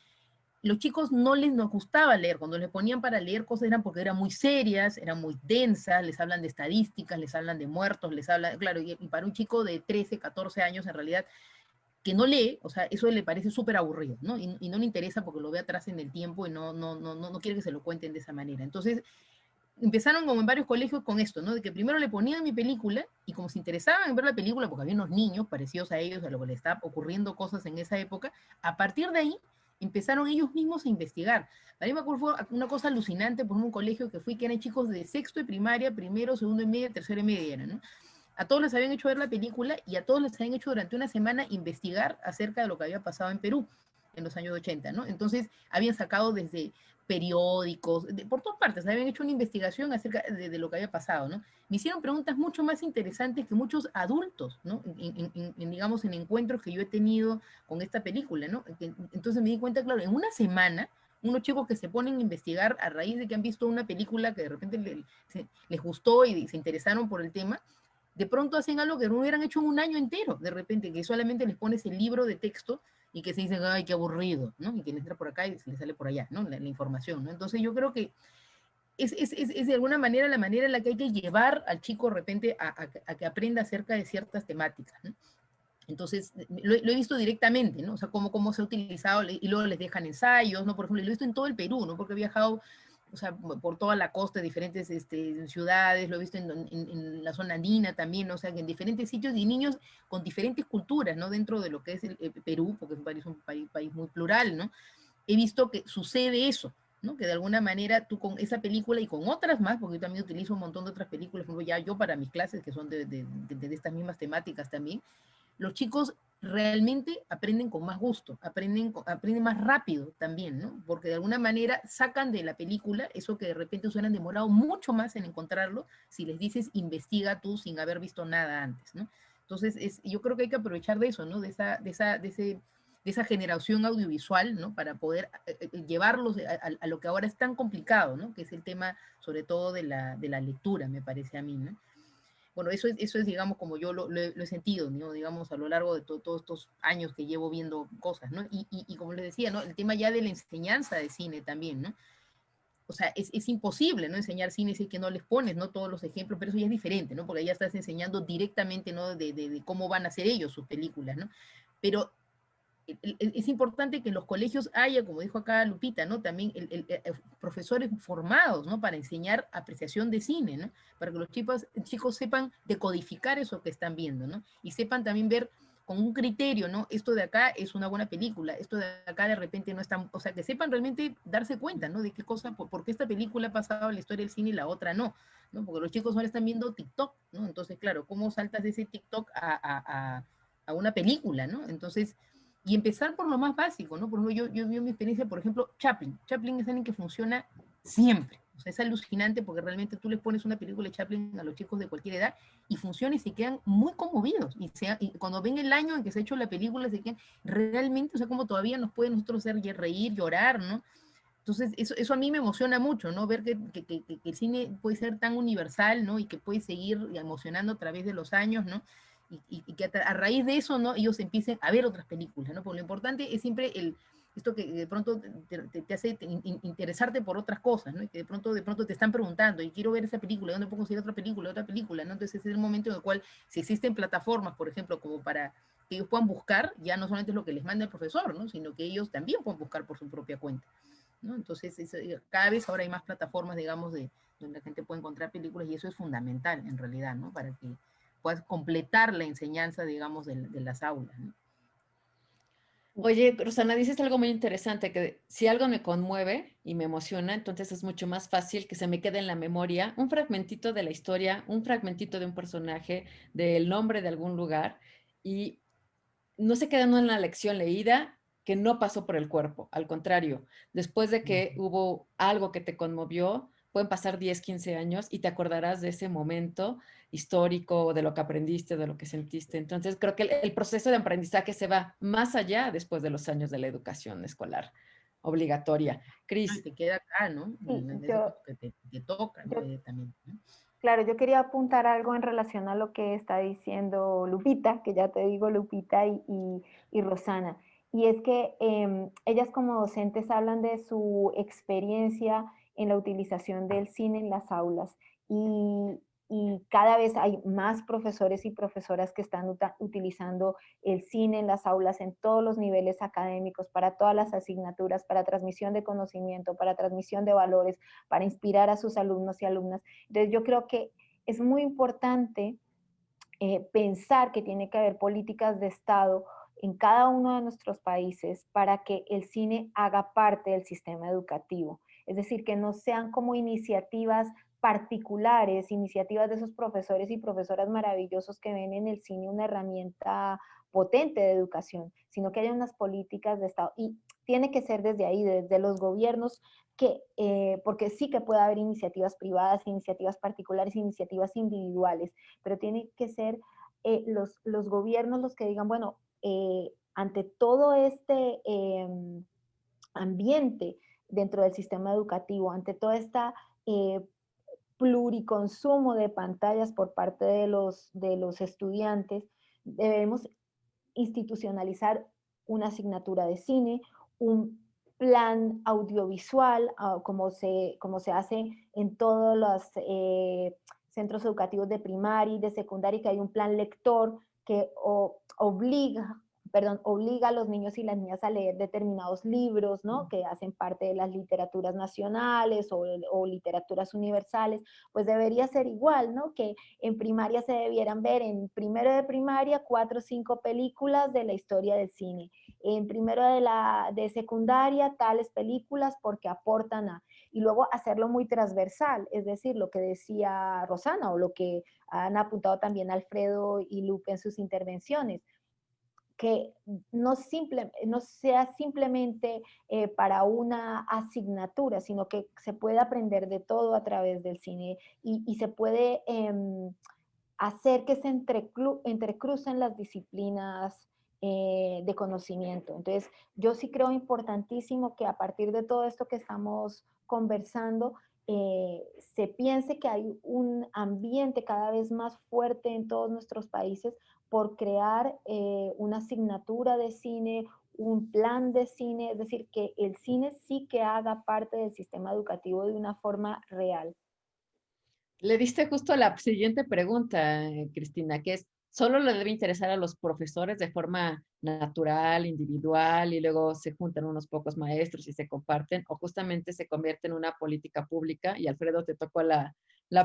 los chicos no les nos gustaba leer, cuando les ponían para leer cosas eran porque eran muy serias, eran muy densas, les hablan de estadísticas, les hablan de muertos, les hablan, claro, y para un chico de 13, 14 años en realidad, que no lee, o sea, eso le parece súper aburrido, ¿no? Y no le interesa porque lo ve atrás en el tiempo y no quiere que se lo cuenten de esa manera. Entonces, empezaron como en varios colegios con esto, ¿no? De que primero le ponían mi película y como se interesaban en ver la película, porque había unos niños parecidos a ellos, a lo que les estaba ocurriendo cosas en esa época, a partir de ahí empezaron ellos mismos a investigar. A mí me acuerdo fue una cosa alucinante por un colegio que fui, que eran chicos de sexto de primaria, primero, segundo y media, tercero y media, ¿no? A todos les habían hecho ver la película y a todos les habían hecho durante una semana investigar acerca de lo que había pasado en Perú en los años 80, ¿no? Entonces habían sacado desde periódicos, por todas partes, habían hecho una investigación acerca de lo que había pasado, ¿no? Me hicieron preguntas mucho más interesantes que muchos adultos, ¿no? Digamos, en encuentros que yo he tenido con esta película, ¿no? Entonces me di cuenta, claro, en una semana, unos chicos que se ponen a investigar a raíz de que han visto una película que de repente les gustó y se interesaron por el tema, de pronto hacen algo que no hubieran hecho en un año entero, de repente, que solamente les pones el libro de texto y que se dicen, ay, qué aburrido, ¿no? Y que les entra por acá y se les sale por allá, ¿no? La información, ¿no? Entonces yo creo que es de alguna manera la manera en la que hay que llevar al chico de repente a que aprenda acerca de ciertas temáticas, ¿no? Entonces, lo he visto directamente, ¿no? O sea, cómo se ha utilizado, y luego les dejan ensayos, ¿no? Por ejemplo, lo he visto en todo el Perú, ¿no? Porque he viajado, o sea, por toda la costa, de diferentes ciudades, lo he visto en la zona andina también, ¿no? O sea, en diferentes sitios y niños con diferentes culturas, ¿no? Dentro de lo que es el Perú, porque es un país muy plural, ¿no? He visto que sucede eso, ¿no? Que de alguna manera tú con esa película y con otras más, porque yo también utilizo un montón de otras películas, por ejemplo, ya yo para mis clases, que son de estas mismas temáticas también, los chicos realmente aprenden con más gusto, aprenden más rápido también, ¿no? Porque de alguna manera sacan de la película eso que de repente hubieran demorado mucho más en encontrarlo si les dices investiga tú sin haber visto nada antes, ¿no? Entonces, yo creo que hay que aprovechar de eso, ¿no? De esa generación audiovisual, ¿no? Para poder llevarlos a lo que ahora es tan complicado, ¿no? Que es el tema, sobre todo, de la lectura, me parece a mí, ¿no? Bueno, eso es, digamos, como yo lo he sentido, ¿no? Digamos, a lo largo de todos estos años que llevo viendo cosas, ¿no? Y como les decía, ¿no? El tema ya de la enseñanza de cine también, ¿no? O sea, es imposible, ¿no? Enseñar cine si es que no les pones, ¿no? Todos los ejemplos, pero eso ya es diferente, ¿no? Porque ya estás enseñando directamente, ¿no? De cómo van a hacer ellos sus películas, ¿no? Pero es importante que en los colegios haya, como dijo acá Lupita, ¿no? También profesores formados, ¿no? Para enseñar apreciación de cine, ¿no? Para que los chicos sepan decodificar eso que están viendo, ¿no? Y sepan también ver con un criterio, ¿no? Esto de acá es una buena película, esto de acá de repente no es tan, o sea, que sepan realmente darse cuenta, ¿no? De qué cosa, por qué esta película ha pasado en la historia del cine y la otra no, ¿no? Porque los chicos ahora están viendo TikTok, ¿no? Entonces, claro, ¿cómo saltas de ese TikTok a una película, ¿no? Entonces, y empezar por lo más básico, ¿no? Por ejemplo, yo vi mi experiencia, por ejemplo, Chaplin. Chaplin es alguien que funciona siempre. O sea, es alucinante porque realmente tú les pones una película de Chaplin a los chicos de cualquier edad y funciona y se quedan muy conmovidos. Y cuando ven el año en que se ha hecho la película, se quedan realmente, o sea, como todavía nos puede nosotros hacer reír, llorar, ¿no? Entonces, eso a mí me emociona mucho, ¿no? Ver que el cine puede ser tan universal, ¿no? Y que puede seguir emocionando a través de los años, ¿no? Y que a raíz de eso, ¿no? Ellos empiecen a ver otras películas, ¿no? Porque lo importante es siempre esto que de pronto te hace interesarte por otras cosas, ¿no? Y que de pronto te están preguntando, y quiero ver esa película, ¿dónde puedo conseguir otra película, ¿no? Entonces ese es el momento en el cual, si existen plataformas, por ejemplo, como para que ellos puedan buscar, ya no solamente es lo que les manda el profesor, ¿no? Sino que ellos también pueden buscar por su propia cuenta, ¿no? Entonces, cada vez ahora hay más plataformas, digamos, donde la gente puede encontrar películas y eso es fundamental, en realidad, ¿no? Para que puedas completar la enseñanza, digamos, de las aulas, ¿no?
Oye, Rosana, dices algo muy interesante, que si algo me conmueve y me emociona, entonces es mucho más fácil que se me quede en la memoria un fragmentito de la historia, un fragmentito de un personaje, del nombre de algún lugar, y no se queda en una lección leída que no pasó por el cuerpo. Al contrario, después de que hubo algo que te conmovió, pueden pasar 10, 15 años y te acordarás de ese momento histórico, de lo que aprendiste, de lo que sentiste. Entonces, creo que el proceso de aprendizaje se va más allá después de los años de la educación escolar obligatoria. Cris.
Te queda acá, ¿no?
Sí,
Que te toca, ¿no? También, ¿no?
Claro, yo quería apuntar algo en relación a lo que está diciendo Lupita, que ya te digo Lupita y Rosana, y es que ellas como docentes hablan de su experiencia en la utilización del cine en las aulas y cada vez hay más profesores y profesoras que están utilizando el cine en las aulas en todos los niveles académicos, para todas las asignaturas, para transmisión de conocimiento, para transmisión de valores, para inspirar a sus alumnos y alumnas. Entonces yo creo que es muy importante pensar que tiene que haber políticas de Estado en cada uno de nuestros países para que el cine haga parte del sistema educativo. Es decir, que no sean como iniciativas particulares, iniciativas de esos profesores y profesoras maravillosos que ven en el cine una herramienta potente de educación, sino que haya unas políticas de Estado. Y tiene que ser desde ahí, desde los gobiernos, porque sí que puede haber iniciativas privadas, iniciativas particulares, iniciativas individuales, pero tiene que ser los gobiernos los que digan, bueno, ante todo este ambiente dentro del sistema educativo, ante toda esta pluriconsumo de pantallas por parte de los estudiantes, debemos institucionalizar una asignatura de cine, un plan audiovisual, como se hace en todos los centros educativos de primaria y de secundaria, que hay un plan lector que obliga a los niños y las niñas a leer determinados libros, ¿no? Que hacen parte de las literaturas nacionales o literaturas universales, pues debería ser igual, ¿no? Que en primaria se debieran ver en primero de primaria 4 o 5 películas de la historia del cine, en primero de secundaria tales películas porque aportan a, y luego hacerlo muy transversal, es decir, lo que decía Rosana o lo que han apuntado también Alfredo y Lupe en sus intervenciones, que no sea simplemente para una asignatura, sino que se puede aprender de todo a través del cine y se puede hacer que se entrecrucen las disciplinas de conocimiento. Entonces, yo sí creo importantísimo que a partir de todo esto que estamos conversando, se piense que hay un ambiente cada vez más fuerte en todos nuestros países por crear una asignatura de cine, un plan de cine, es decir, que el cine sí que haga parte del sistema educativo de una forma real.
Le diste justo la siguiente pregunta, Cristina, que es, ¿solo le debe interesar a los profesores de forma natural, individual, y luego se juntan unos pocos maestros y se comparten, o justamente se convierte en una política pública? Y Alfredo, te tocó la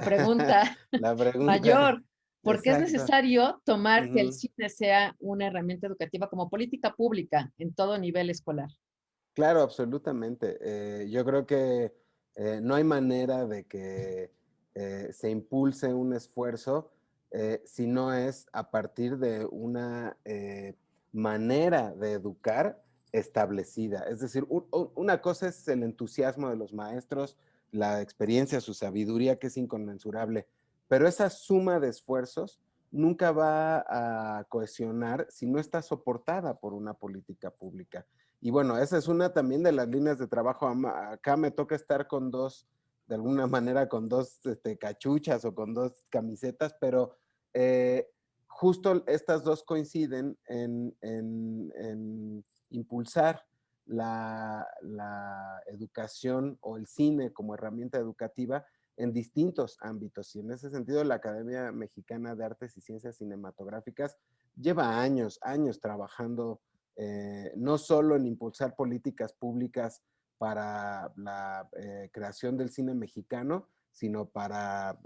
pregunta
La pregunta.
mayor. ¿Por qué es
Exacto.
necesario tomar que el
Ujú.
cine sea una herramienta educativa como política pública en todo nivel escolar?
Claro, absolutamente. Yo creo que no hay manera de que se impulse un esfuerzo si no es a partir de una manera de educar establecida. Es decir, una cosa es el entusiasmo de los maestros, la experiencia, su sabiduría, que es inconmensurable, pero esa suma de esfuerzos nunca va a cohesionar si no está soportada por una política pública. Y bueno, esa es una también de las líneas de trabajo. Acá me toca estar con dos, de alguna manera, con dos cachuchas o con dos camisetas, pero justo estas dos coinciden en impulsar la educación o el cine como herramienta educativa en distintos ámbitos. Y en ese sentido, la Academia Mexicana de Artes y Ciencias Cinematográficas lleva años, años trabajando no solo en impulsar políticas públicas para la creación del cine mexicano, sino para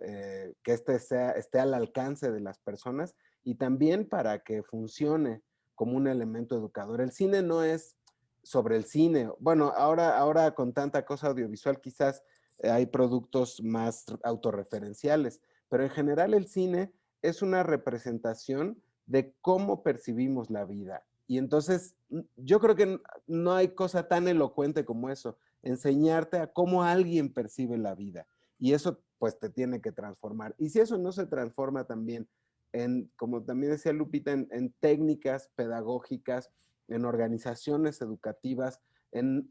que esté al alcance de las personas y también para que funcione como un elemento educador. El cine no es sobre el cine. Bueno, ahora con tanta cosa audiovisual quizás hay productos más autorreferenciales, pero en general el cine es una representación de cómo percibimos la vida. Y entonces yo creo que no hay cosa tan elocuente como eso, enseñarte a cómo alguien percibe la vida. Y eso pues te tiene que transformar. Y si eso no se transforma también en, como también decía Lupita, en técnicas pedagógicas, en organizaciones educativas, en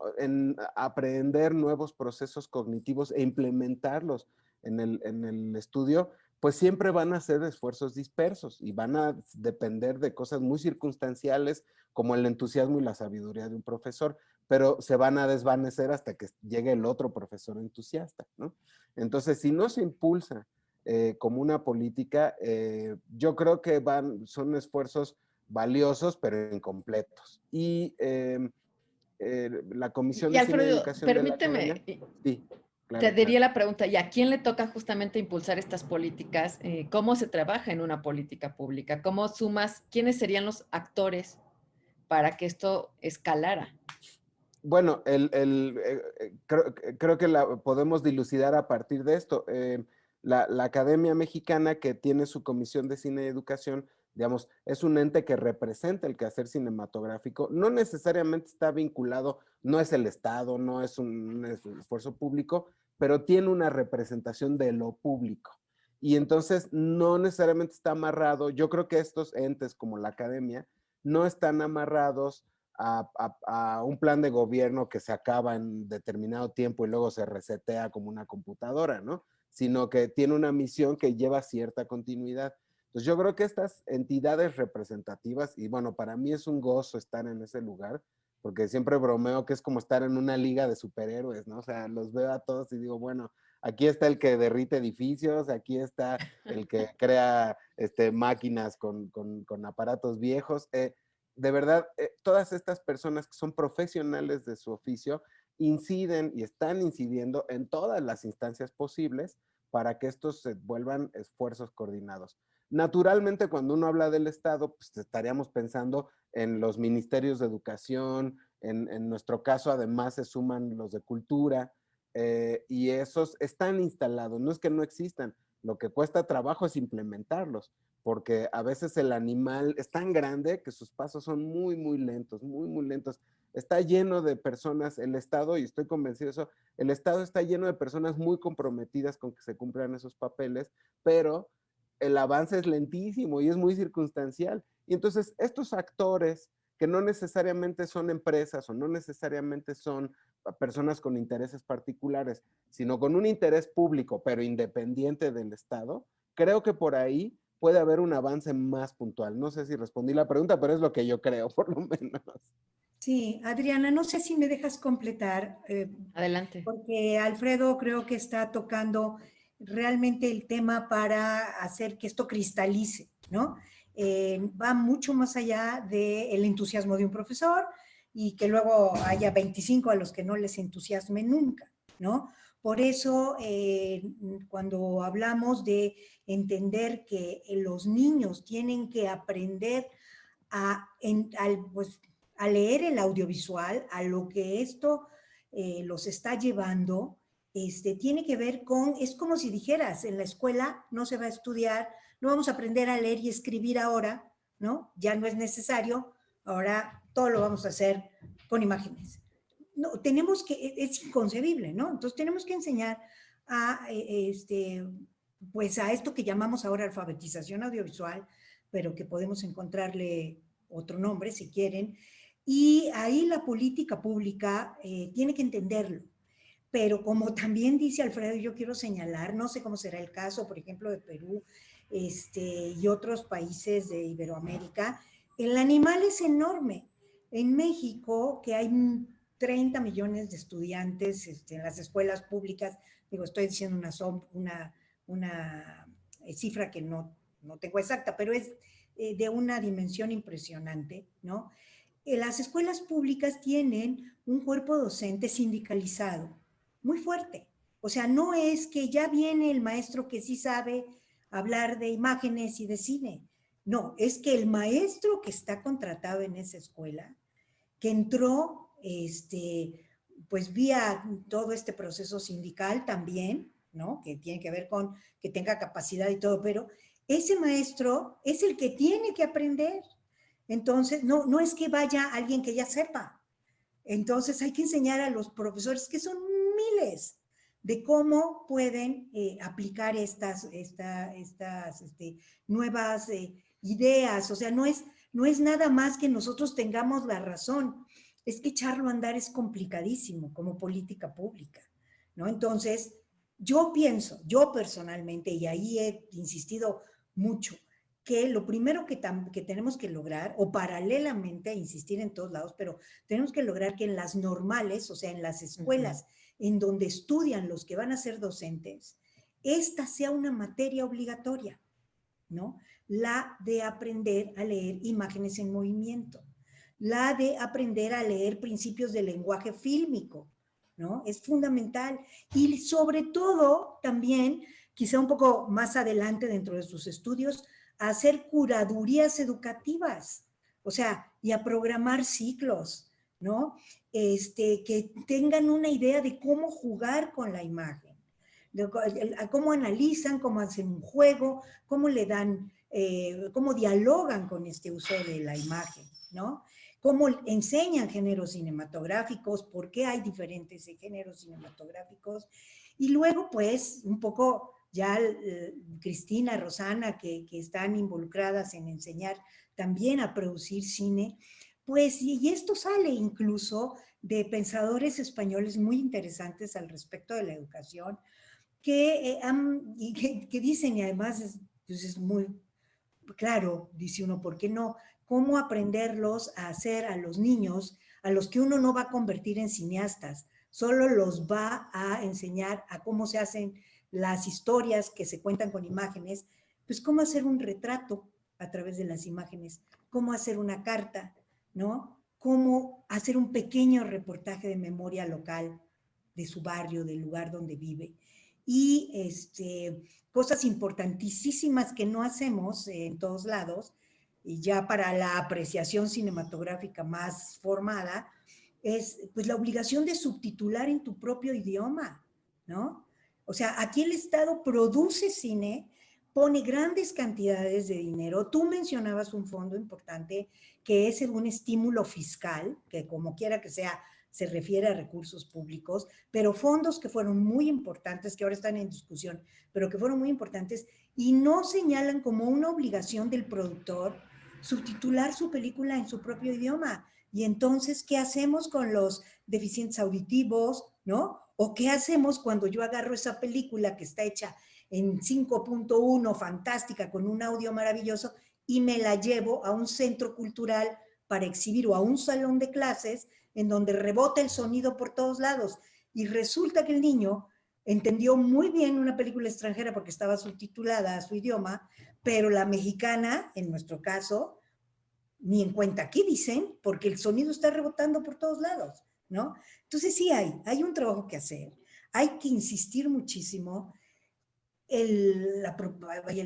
aprender nuevos procesos cognitivos e implementarlos en el estudio, pues siempre van a ser esfuerzos dispersos y van a depender de cosas muy circunstanciales como el entusiasmo y la sabiduría de un profesor, pero se van a desvanecer hasta que llegue el otro profesor entusiasta, ¿no? Entonces, si no se impulsa como una política, yo creo que son esfuerzos valiosos pero incompletos. Y la Comisión
Y
de Cine y
Alfredo,
Educación de la Academia,
permíteme,
sí,
te
claro, claro.
diría la pregunta, ¿y a quién le toca justamente impulsar estas políticas? ¿Cómo se trabaja en una política pública? ¿Cómo sumas? ¿Quiénes serían los actores para que esto escalara?
Bueno, creo que la podemos dilucidar a partir de esto. La Academia Mexicana, que tiene su Comisión de Cine y Educación, digamos, es un ente que representa el quehacer cinematográfico, no necesariamente está vinculado, no es el Estado, no es un esfuerzo público, pero tiene una representación de lo público. Y entonces no necesariamente está amarrado, yo creo que estos entes como la Academia no están amarrados a un plan de gobierno que se acaba en determinado tiempo y luego se resetea como una computadora, ¿no? Sino que tiene una misión que lleva cierta continuidad. Entonces yo creo que estas entidades representativas, y bueno, para mí es un gozo estar en ese lugar, porque siempre bromeo que es como estar en una liga de superhéroes, ¿no? O sea, los veo a todos y digo, bueno, aquí está el que derrite edificios, aquí está el que crea máquinas con aparatos viejos. De verdad, todas estas personas que son profesionales de su oficio inciden y están incidiendo en todas las instancias posibles para que estos se vuelvan esfuerzos coordinados. Naturalmente, cuando uno habla del Estado, pues estaríamos pensando en los ministerios de educación, en nuestro caso además se suman los de cultura, y esos están instalados, no es que no existan, lo que cuesta trabajo es implementarlos, porque a veces el animal es tan grande que sus pasos son muy, muy lentos, muy, muy lentos. Está lleno de personas, el Estado, y estoy convencido de eso, el Estado está lleno de personas muy comprometidas con que se cumplan esos papeles, pero el avance es lentísimo y es muy circunstancial. Y entonces estos actores que no necesariamente son empresas o no necesariamente son personas con intereses particulares, sino con un interés público, pero independiente del Estado, creo que por ahí puede haber un avance más puntual. No sé si respondí la pregunta, pero es lo que yo creo, por lo menos.
Sí, Adriana, no sé si me dejas completar,
Adelante.
porque Alfredo creo que está tocando realmente el tema para hacer que esto cristalice, ¿no? Va mucho más allá del entusiasmo de un profesor y que luego haya 25 a los que no les entusiasme nunca, ¿no? Por eso, cuando hablamos de entender que los niños tienen que aprender pues, a leer el audiovisual, a lo que esto los está llevando, tiene que ver con, es como si dijeras, en la escuela no se va a estudiar, no vamos a aprender a leer y escribir ahora, ¿no? Ya no es necesario, ahora todo lo vamos a hacer con imágenes. No, tenemos que, es inconcebible, ¿no? Entonces tenemos que enseñar a, pues a esto que llamamos ahora alfabetización audiovisual, pero que podemos encontrarle otro nombre si quieren, y ahí la política pública tiene que entenderlo. Pero como también dice Alfredo, yo quiero señalar, no sé cómo será el caso, por ejemplo, de Perú y otros países de Iberoamérica, el animal es enorme. En México, que hay 30 millones de estudiantes en las escuelas públicas, digo, estoy diciendo una cifra que no tengo exacta, pero es de una dimensión impresionante, ¿no? Las escuelas públicas tienen un cuerpo docente sindicalizado, muy fuerte. O sea, no es que ya viene el maestro que sí sabe hablar de imágenes y de cine. No, es que el maestro que está contratado en esa escuela, que entró, pues vía todo este proceso sindical también, ¿no? Que tiene que ver con que tenga capacidad y todo, pero ese maestro es el que tiene que aprender. Entonces, no es que vaya alguien que ya sepa. Entonces hay que enseñar a los profesores, que son miles, de cómo pueden aplicar estas nuevas ideas. O sea, no es nada más que nosotros tengamos la razón. Es que echarlo a andar es complicadísimo como política pública, ¿no? Entonces, yo pienso, yo personalmente, y ahí he insistido mucho, que lo primero que tenemos que lograr, o paralelamente, insistir en todos lados, pero tenemos que lograr que en las normales, o sea, en las escuelas en donde estudian los que van a ser docentes, esta sea una materia obligatoria, ¿no? La de aprender a leer imágenes en movimiento, la de aprender a leer principios del lenguaje fílmico, ¿no? Es fundamental. Y sobre todo, también, quizá un poco más adelante dentro de sus estudios, a hacer curadurías educativas, o sea, y a programar ciclos, ¿no? Que tengan una idea de cómo jugar con la imagen, de cómo analizan, cómo hacen un juego, cómo le dan, cómo dialogan con este uso de la imagen, ¿no? Cómo enseñan géneros cinematográficos, por qué hay diferentes géneros cinematográficos, y luego, pues, un poco ya Cristina, Rosana, que están involucradas en enseñar también a producir cine, pues, y esto sale incluso de pensadores españoles muy interesantes al respecto de la educación, que dicen, y además pues es muy claro, dice uno, ¿por qué no? ¿Cómo aprenderlos a hacer a los niños, a los que uno no va a convertir en cineastas, solo los va a enseñar a cómo se hacen las historias que se cuentan con imágenes, pues cómo hacer un retrato a través de las imágenes, cómo hacer una carta, ¿no? Cómo hacer un pequeño reportaje de memoria local de su barrio, del lugar donde vive. Y cosas importantísimas que no hacemos en todos lados, y ya para la apreciación cinematográfica más formada, es pues la obligación de subtitular en tu propio idioma, ¿no? O sea, aquí el Estado produce cine, pone grandes cantidades de dinero. Tú mencionabas un fondo importante que es un estímulo fiscal, que como quiera que sea, se refiere a recursos públicos, pero fondos que fueron muy importantes, que ahora están en discusión, pero que fueron muy importantes y no señalan como una obligación del productor subtitular su película en su propio idioma. Y entonces, ¿qué hacemos con los deficientes auditivos, no? ¿O qué hacemos cuando yo agarro esa película que está hecha en 5.1, fantástica, con un audio maravilloso, y me la llevo a un centro cultural para exhibir o a un salón de clases en donde rebota el sonido por todos lados? Y resulta que el niño entendió muy bien una película extranjera porque estaba subtitulada a su idioma, pero la mexicana, en nuestro caso, ni en cuenta aquí dicen, porque el sonido está rebotando por todos lados, ¿no? Entonces sí hay un trabajo que hacer. hay que insistir muchísimo. El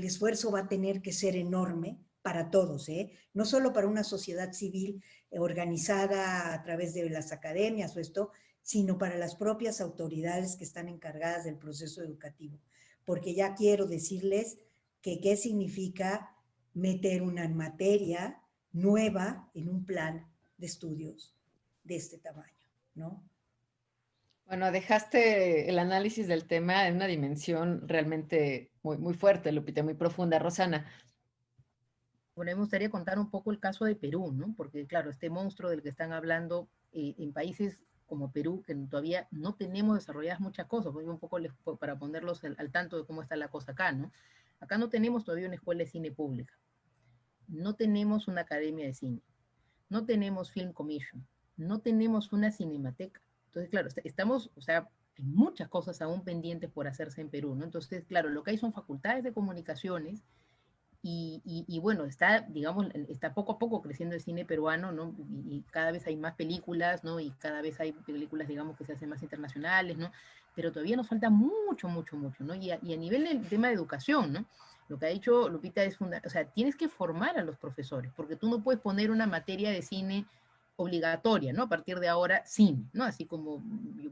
esfuerzo va a tener que ser enorme para todos, no solo para una sociedad civil organizada a través de las academias o esto, sino para las propias autoridades que están encargadas del proceso educativo. Porque ya quiero decirles que qué significa meter una materia nueva en un plan de estudios de este tamaño, ¿no?
Bueno, dejaste el análisis del tema en una dimensión realmente muy, muy fuerte, Lupita, muy profunda. Rosana.
Bueno, me gustaría contar un poco el caso de Perú, ¿no? Porque, claro, este monstruo del que están hablando en países como Perú, que todavía no tenemos desarrolladas muchas cosas, voy un poco para ponerlos al tanto de cómo está la cosa acá, ¿no? Acá no tenemos todavía una escuela de cine pública, no tenemos una academia de cine, no tenemos Film Commission, no tenemos una cinemateca. Entonces, claro, estamos, o sea, hay muchas cosas aún pendientes por hacerse en Perú, ¿no? Entonces, claro, lo que hay son facultades de comunicaciones y bueno, está, digamos, está poco a poco creciendo el cine peruano, ¿no? Y cada vez hay más películas, ¿no? Y cada vez hay películas, digamos, que se hacen más internacionales, ¿no? Pero todavía nos falta mucho, mucho, mucho, ¿no? Y a nivel del tema de educación, ¿no? Lo que ha dicho Lupita es fundamental, o sea, tienes que formar a los profesores, porque tú no puedes poner una materia de cine obligatoria, ¿no? A partir de ahora, cine, ¿no? Así como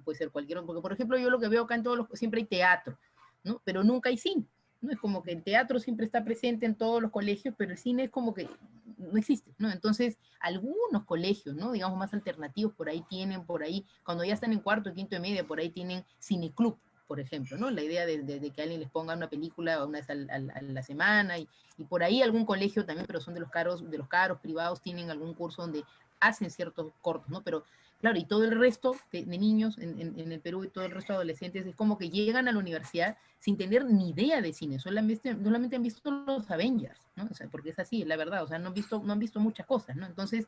puede ser cualquier otro, porque por ejemplo yo lo que veo acá en todos los, siempre hay teatro, ¿no? Pero nunca hay cine, ¿no? Es como que el teatro siempre está presente en todos los colegios, pero el cine es como que no existe, ¿no? Entonces, algunos colegios, ¿no? Digamos más alternativos, por ahí tienen, por ahí, cuando ya están en cuarto, quinto y media, por ahí tienen cineclub, por ejemplo, ¿no? La idea de que alguien les ponga una película una vez a la semana, y por ahí algún colegio también, pero son de los caros privados, tienen algún curso donde hacen ciertos cortos, ¿no? Pero claro, y todo el resto de niños en el Perú y todo el resto de adolescentes es como que llegan a la universidad sin tener ni idea de cine, solamente han visto los Avengers, ¿no? O sea, porque es así, la verdad, o sea, no han visto muchas cosas, ¿no? Entonces,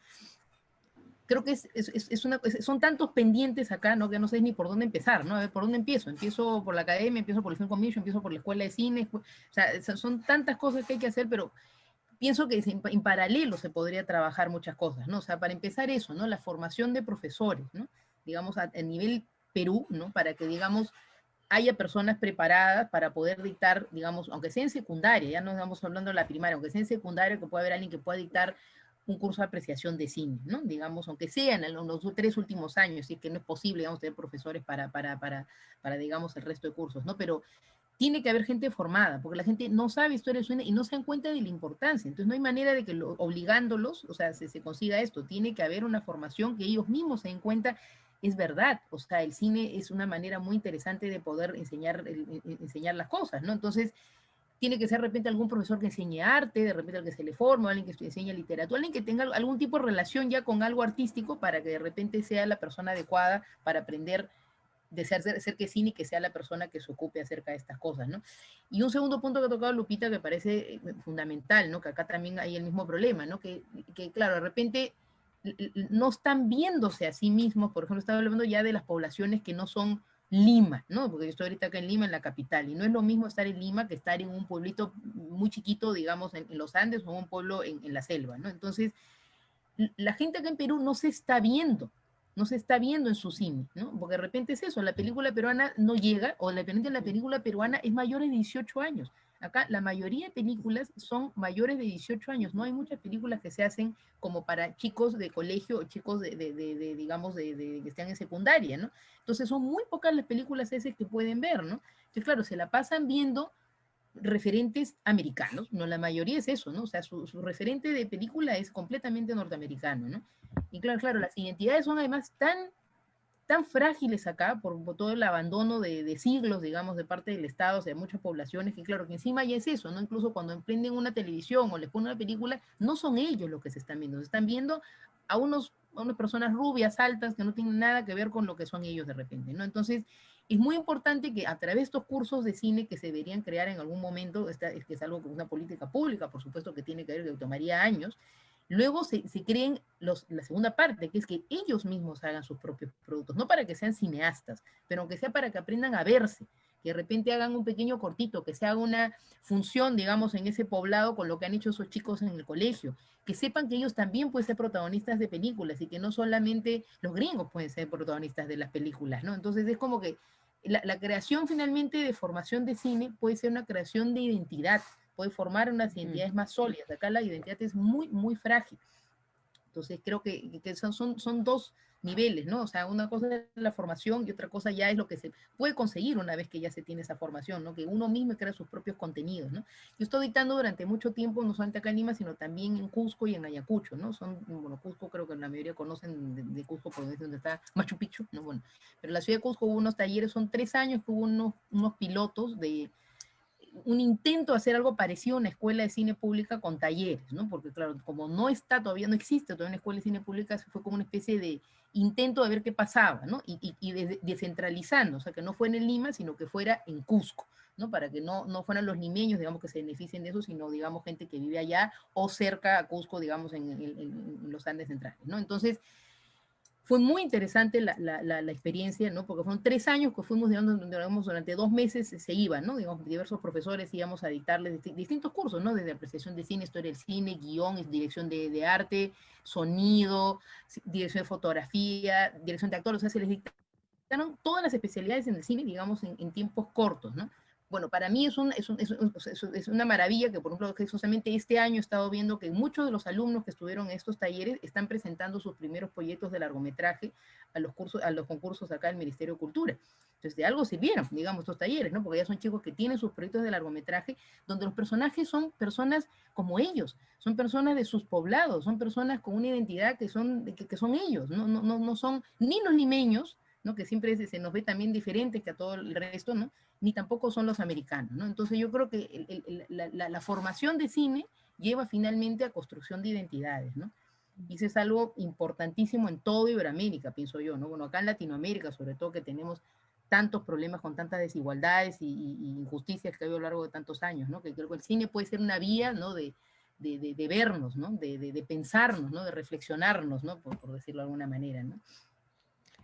creo que son tantos pendientes acá, ¿no? Que no sé ni por dónde empezar, ¿no? A ver, ¿por dónde empiezo? Empiezo por la academia, empiezo por el Film Commission, empiezo por la escuela de cine, o sea, son tantas cosas que hay que hacer, pero pienso que en paralelo se podría trabajar muchas cosas, ¿no? O sea, para empezar eso, ¿no? La formación de profesores, ¿no? Digamos, a nivel Perú, ¿no? Para que, digamos, haya personas preparadas para poder dictar, digamos, aunque sea en secundaria, ya no estamos hablando de la primaria, aunque sea en secundaria, que pueda haber alguien que pueda dictar un curso de apreciación de cine, ¿no? Digamos, aunque sean en los 3 últimos años, si es que no es posible, digamos, tener profesores para, digamos, el resto de cursos, ¿no? Pero tiene que haber gente formada, porque la gente no sabe historia del cine y no se dan cuenta de la importancia. Entonces no hay manera de que obligándolos, o sea, se consiga esto. Tiene que haber una formación que ellos mismos se den cuenta, es verdad. O sea, el cine es una manera muy interesante de poder enseñar las cosas, ¿no? Entonces, tiene que ser de repente algún profesor que enseñe arte, de repente al que se le forma, alguien que enseñe literatura, alguien que tenga algún tipo de relación ya con algo artístico para que de repente sea la persona adecuada para aprender de ser que cine y que sea la persona que se ocupe acerca de estas cosas, ¿no? Y un segundo punto que ha tocado Lupita que parece fundamental, ¿no? Que acá también hay el mismo problema, ¿no? Que claro, de repente no están viéndose a sí mismos, por ejemplo, estaba hablando ya de las poblaciones que no son Lima, ¿no? Porque yo estoy ahorita acá en Lima, en la capital, y no es lo mismo estar en Lima que estar en un pueblito muy chiquito, digamos, en los Andes o un pueblo en la selva, ¿no? Entonces, la gente acá en Perú no se está viendo en su cine, ¿no? Porque de repente es eso, la película peruana no llega, o la película peruana es mayor de 18 años. Acá la mayoría de películas son mayores de 18 años, no hay muchas películas que se hacen como para chicos de colegio o chicos digamos, que están en secundaria, ¿no? Entonces son muy pocas las películas esas que pueden ver, ¿no? Entonces, claro, se la pasan viendo referentes americanos, ¿no? La mayoría es eso, ¿no? O sea, su referente de película es completamente norteamericano, ¿no? Y claro, las identidades son además tan frágiles acá por todo el abandono de siglos, digamos, de parte del Estado, o sea, de muchas poblaciones, que claro, que encima ya es eso, ¿no? Incluso cuando emprenden una televisión o les ponen una película, no son ellos los que se están viendo a unas personas rubias, altas, que no tienen nada que ver con lo que son ellos de repente, ¿no? Entonces, es muy importante que a través de estos cursos de cine que se deberían crear en algún momento, que es algo, una política pública, por supuesto que tiene que ver, que tomaría años, luego se creen la segunda parte, que es que ellos mismos hagan sus propios productos, no para que sean cineastas, pero aunque sea para que aprendan a verse, que de repente hagan un pequeño cortito, que se haga una función, digamos, en ese poblado con lo que han hecho esos chicos en el colegio, que sepan que ellos también pueden ser protagonistas de películas y que no solamente los gringos pueden ser protagonistas de las películas, ¿no? Entonces es como que la creación finalmente de formación de cine puede ser una creación de identidad, puede formar unas identidades más sólidas. Acá la identidad es muy, muy frágil. Entonces creo que son dos niveles, ¿no? O sea, una cosa es la formación y otra cosa ya es lo que se puede conseguir una vez que ya se tiene esa formación, ¿no? Que uno mismo crea sus propios contenidos, ¿no? Yo estoy dictando durante mucho tiempo, no solamente acá en Lima, sino también en Cusco y en Ayacucho, ¿no? Bueno, Cusco creo que la mayoría conocen de Cusco porque es donde está Machu Picchu, ¿no? Bueno, pero en la ciudad de Cusco hubo unos talleres, son 3 años que hubo unos pilotos de un intento de hacer algo parecido a una escuela de cine pública con talleres, ¿no? Porque claro, como no está todavía, no existe todavía una escuela de cine pública, fue como una especie de intento de ver qué pasaba, ¿no? Y descentralizando, o sea, que no fuera en Lima, sino que fuera en Cusco, ¿no? Para que no fueran los limeños, digamos, que se beneficien de eso, sino, digamos, gente que vive allá o cerca a Cusco, digamos, en los Andes centrales, ¿no? Entonces, fue muy interesante la experiencia, ¿no? Porque fueron 3 años que fuimos, digamos, durante 2 meses se iban, ¿no? Digamos, diversos profesores íbamos a dictarles distintos cursos, ¿no? Desde apreciación de cine, historia del cine, guión, dirección de arte, sonido, dirección de fotografía, dirección de actores, o sea, se les dictaron todas las especialidades en el cine, digamos, en tiempos cortos, ¿no? Bueno, para mí es una maravilla que, por ejemplo, justamente este año he estado viendo que muchos de los alumnos que estuvieron en estos talleres están presentando sus primeros proyectos de largometraje a los concursos acá del Ministerio de Cultura. Entonces, de algo sirvieron, digamos, estos talleres, ¿no? Porque ya son chicos que tienen sus proyectos de largometraje, donde los personajes son personas como ellos, son personas de sus poblados, son personas con una identidad que son ellos, no son ni los limeños, ¿no? Que siempre se nos ve también diferentes que a todo el resto, ¿no? Ni tampoco son los americanos, ¿no? Entonces yo creo que la formación de cine lleva finalmente a construcción de identidades, ¿no? Y eso es algo importantísimo en toda Iberoamérica, pienso yo, ¿no? Bueno, acá en Latinoamérica, sobre todo que tenemos tantos problemas con tantas desigualdades y injusticias que ha habido a lo largo de tantos años, ¿no? Que creo que el cine puede ser una vía, ¿no? De vernos, ¿no? De pensarnos, ¿no? De reflexionarnos, ¿no? Por decirlo de alguna manera, ¿no?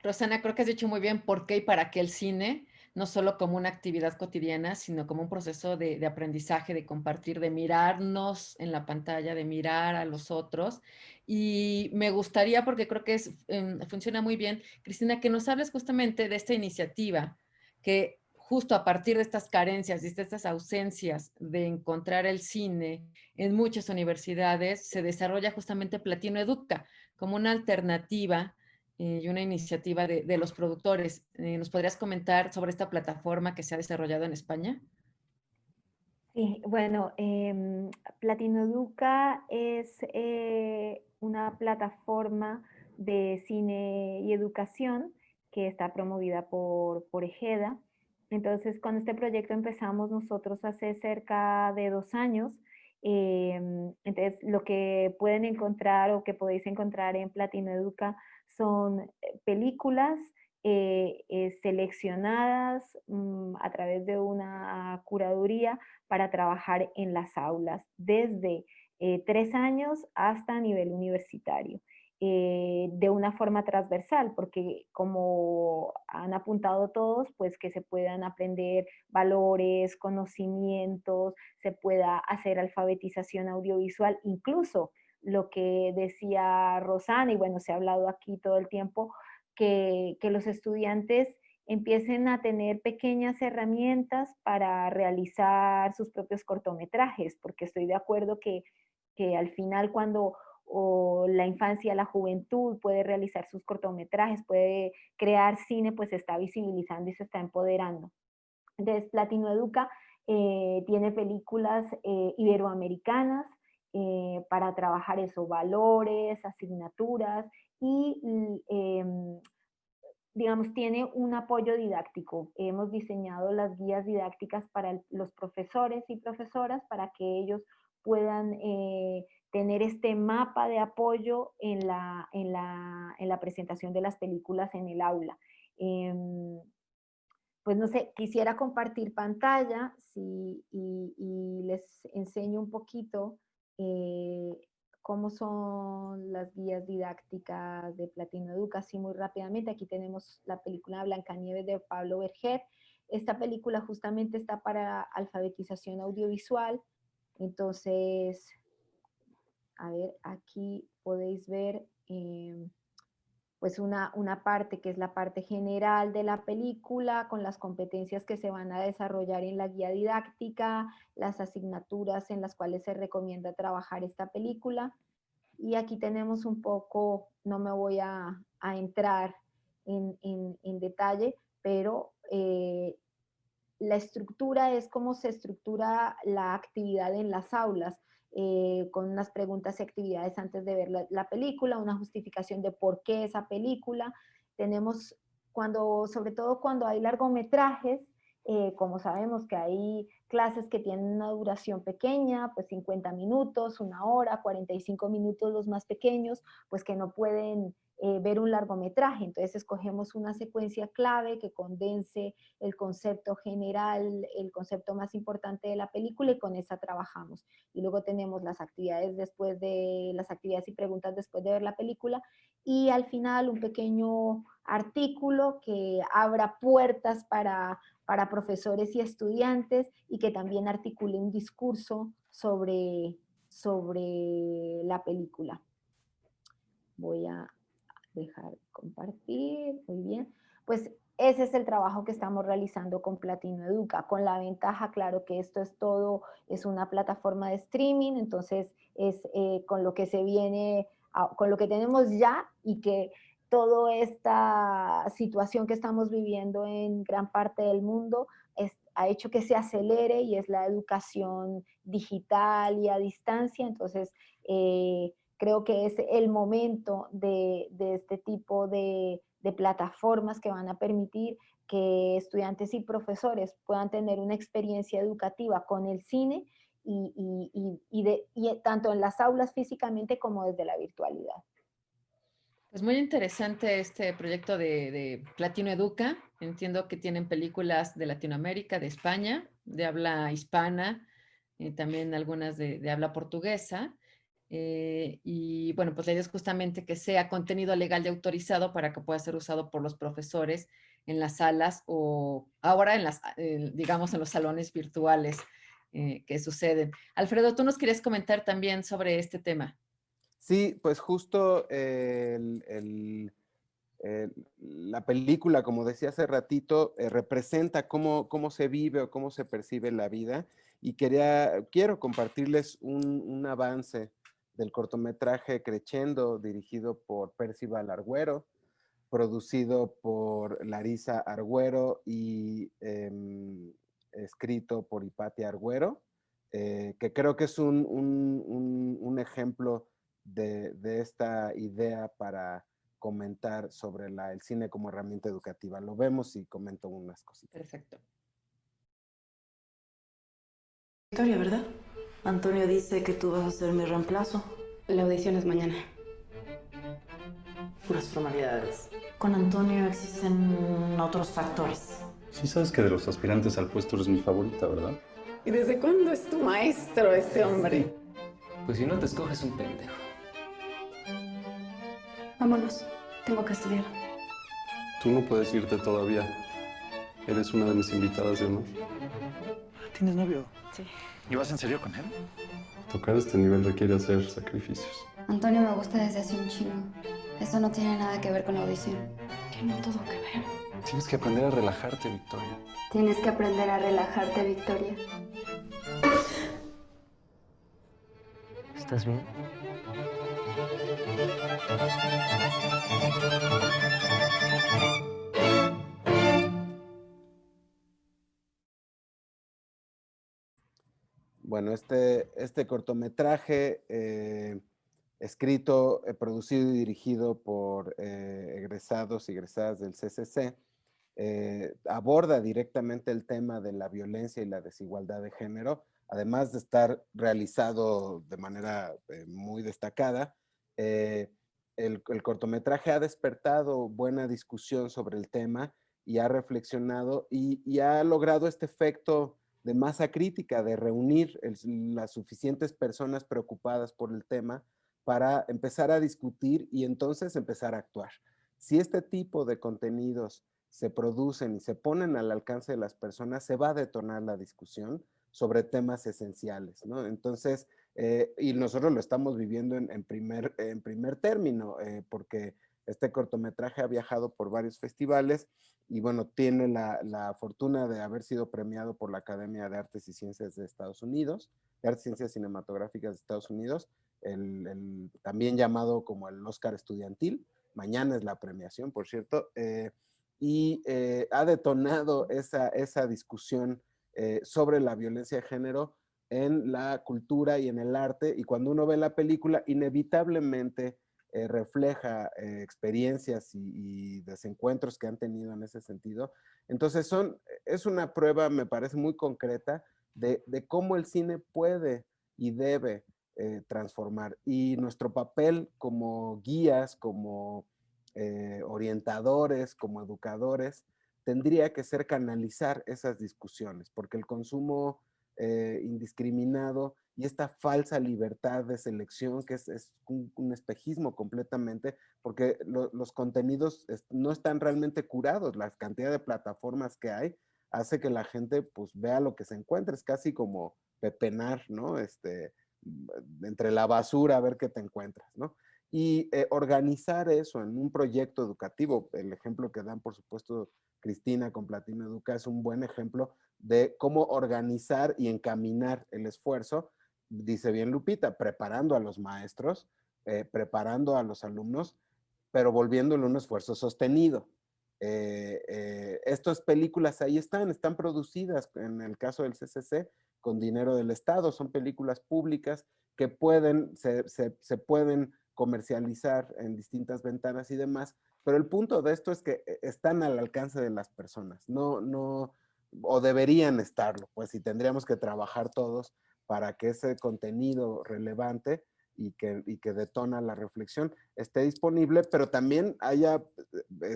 Rosana, creo que has dicho muy bien por qué y para qué el cine, no solo como una actividad cotidiana, sino como un proceso de aprendizaje, de compartir, de mirarnos en la pantalla, de mirar a los otros. Y me gustaría, porque creo que funciona muy bien, Cristina, que nos hables justamente de esta iniciativa, que justo a partir de estas carencias y de estas ausencias de encontrar el cine en muchas universidades, se desarrolla justamente Platino Educa como una alternativa y una iniciativa de los productores. ¿Nos podrías comentar sobre esta plataforma que se ha desarrollado en España?
Sí, bueno, Platino Educa es una plataforma de cine y educación que está promovida por EGEDA. Entonces, con este proyecto empezamos nosotros hace cerca de 2 años. Entonces, lo que pueden encontrar o que podéis encontrar en Platino Educa son películas seleccionadas a través de una curaduría para trabajar en las aulas desde 3 años hasta nivel universitario. De una forma transversal, porque como han apuntado todos, pues que se puedan aprender valores, conocimientos, se pueda hacer alfabetización audiovisual, incluso lo que decía Rosana, y bueno, se ha hablado aquí todo el tiempo, que los estudiantes empiecen a tener pequeñas herramientas para realizar sus propios cortometrajes, porque estoy de acuerdo que al final cuando la infancia, la juventud puede realizar sus cortometrajes, puede crear cine, pues se está visibilizando y se está empoderando. Entonces, Platino Educa tiene películas iberoamericanas para trabajar esos valores, asignaturas y digamos, tiene un apoyo didáctico. Hemos diseñado las guías didácticas para los profesores y profesoras para que ellos puedan tener este mapa de apoyo en la presentación de las películas en el aula. Pues no sé, quisiera compartir pantalla y les enseño un poquito cómo son las guías didácticas de Platino Educa, así muy rápidamente. Aquí tenemos la película Blancanieves de Pablo Berger. Esta película justamente está para alfabetización audiovisual. Entonces, a ver, aquí podéis ver pues una parte que es la parte general de la película, con las competencias que se van a desarrollar en la guía didáctica, las asignaturas en las cuales se recomienda trabajar esta película. Y aquí tenemos un poco, no me voy a entrar en detalle, pero la estructura es cómo se estructura la actividad en las aulas, con unas preguntas y actividades antes de ver la película, una justificación de por qué esa película. Tenemos, sobre todo cuando hay largometrajes, como sabemos que hay clases que tienen una duración pequeña, pues 50 minutos, 1 hora, 45 minutos los más pequeños, pues que no pueden ver un largometraje. Entonces escogemos una secuencia clave que condense el concepto general, el concepto más importante de la película, y con esa trabajamos. Y luego tenemos las actividades las actividades y preguntas después de ver la película, y al final un pequeño artículo que abra puertas para profesores y estudiantes, y que también articule un discurso sobre la película. Voy a dejar compartir, muy bien. Pues ese es el trabajo que estamos realizando con Platino Educa, con la ventaja, claro, que esto es todo, es una plataforma de streaming, entonces es con lo que se viene, con lo que tenemos ya, y que toda esta situación que estamos viviendo en gran parte del mundo ha hecho que se acelere, y es la educación digital y a distancia. Entonces, creo que es el momento de este tipo de plataformas que van a permitir que estudiantes y profesores puedan tener una experiencia educativa con el cine, y tanto en las aulas físicamente como desde la virtualidad.
Pues muy interesante este proyecto de Platino Educa. Entiendo que tienen películas de Latinoamérica, de España, de habla hispana, también algunas de habla portuguesa. Y bueno, pues la idea es justamente que sea contenido legal y autorizado para que pueda ser usado por los profesores en las salas, o ahora digamos, en los salones virtuales que suceden. Alfredo, tú nos querías comentar también sobre este tema.
Sí, pues justo la película, como decía hace ratito, representa cómo se vive o cómo se percibe la vida, y quiero compartirles un avance del cortometraje Crescendo, dirigido por Percival Argüero, producido por Larisa Argüero y escrito por Hipatia Argüero, que creo que es un ejemplo de esta idea para comentar sobre el cine como herramienta educativa. Lo vemos y comento unas cositas.
Perfecto.
Victoria, ¿verdad? Antonio dice que tú vas a ser mi reemplazo.
La audición es mañana.
Puras formalidades. Con Antonio existen otros factores.
Sí sabes que de los aspirantes al puesto eres mi favorita, ¿verdad?
¿Y desde cuándo es tu maestro este hombre?
Pues si no te escoges un pendejo.
Vámonos, tengo que estudiar.
Tú no puedes irte todavía. Eres una de mis invitadas de honor.
¿Tienes novio?
Sí.
¿Y vas en serio con él?
Tocar este nivel requiere hacer sacrificios.
Antonio me gusta desde hace un chingo. Esto no tiene nada que ver con la audición.
Tiene todo que ver.
Tienes que aprender a relajarte, Victoria.
Tienes que aprender a relajarte, Victoria.
¿Estás bien?
Bueno, este cortometraje, escrito, producido y dirigido por egresados y egresadas del CCC, aborda directamente el tema de la violencia y la desigualdad de género, además de estar realizado de manera muy destacada. El cortometraje ha despertado buena discusión sobre el tema, y ha reflexionado y ha logrado este efecto de masa crítica, de reunir las suficientes personas preocupadas por el tema para empezar a discutir y entonces empezar a actuar. Si este tipo de contenidos se producen y se ponen al alcance de las personas, se va a detonar la discusión sobre temas esenciales, ¿no? Entonces, y nosotros lo estamos viviendo en primer término, porque Este cortometraje ha viajado por varios festivales y bueno, tiene la fortuna de haber sido premiado por la Academia de Artes y Ciencias de Estados Unidos, de Artes y Ciencias Cinematográficas de Estados Unidos, también llamado como el Oscar estudiantil. Mañana es la premiación, por cierto, y ha detonado esa discusión sobre la violencia de género en la cultura y en el arte, y cuando uno ve la película, inevitablemente refleja experiencias y desencuentros que han tenido en ese sentido. Entonces es una prueba, me parece, muy concreta de cómo el cine puede y debe transformar. Y nuestro papel como guías, como orientadores, como educadores, tendría que ser canalizar esas discusiones, porque el consumo indiscriminado y esta falsa libertad de selección, que es un espejismo completamente, porque los contenidos no están realmente curados. La cantidad de plataformas que hay hace que la gente pues vea lo que se encuentra. Es casi como pepenar, ¿no? Entre la basura a ver qué te encuentras, ¿no? Y organizar eso en un proyecto educativo, el ejemplo que dan, por supuesto, Cristina con Platino Educa es un buen ejemplo de cómo organizar y encaminar el esfuerzo, dice bien Lupita, preparando a los maestros, preparando a los alumnos, pero volviéndolo un esfuerzo sostenido. Estas películas ahí están producidas, en el caso del CCC, con dinero del Estado, son películas públicas que se pueden comercializar en distintas ventanas y demás, pero el punto de esto es que están al alcance de las personas, o deberían estarlo, pues, y tendríamos que trabajar todos para que ese contenido relevante y que detona la reflexión esté disponible, pero también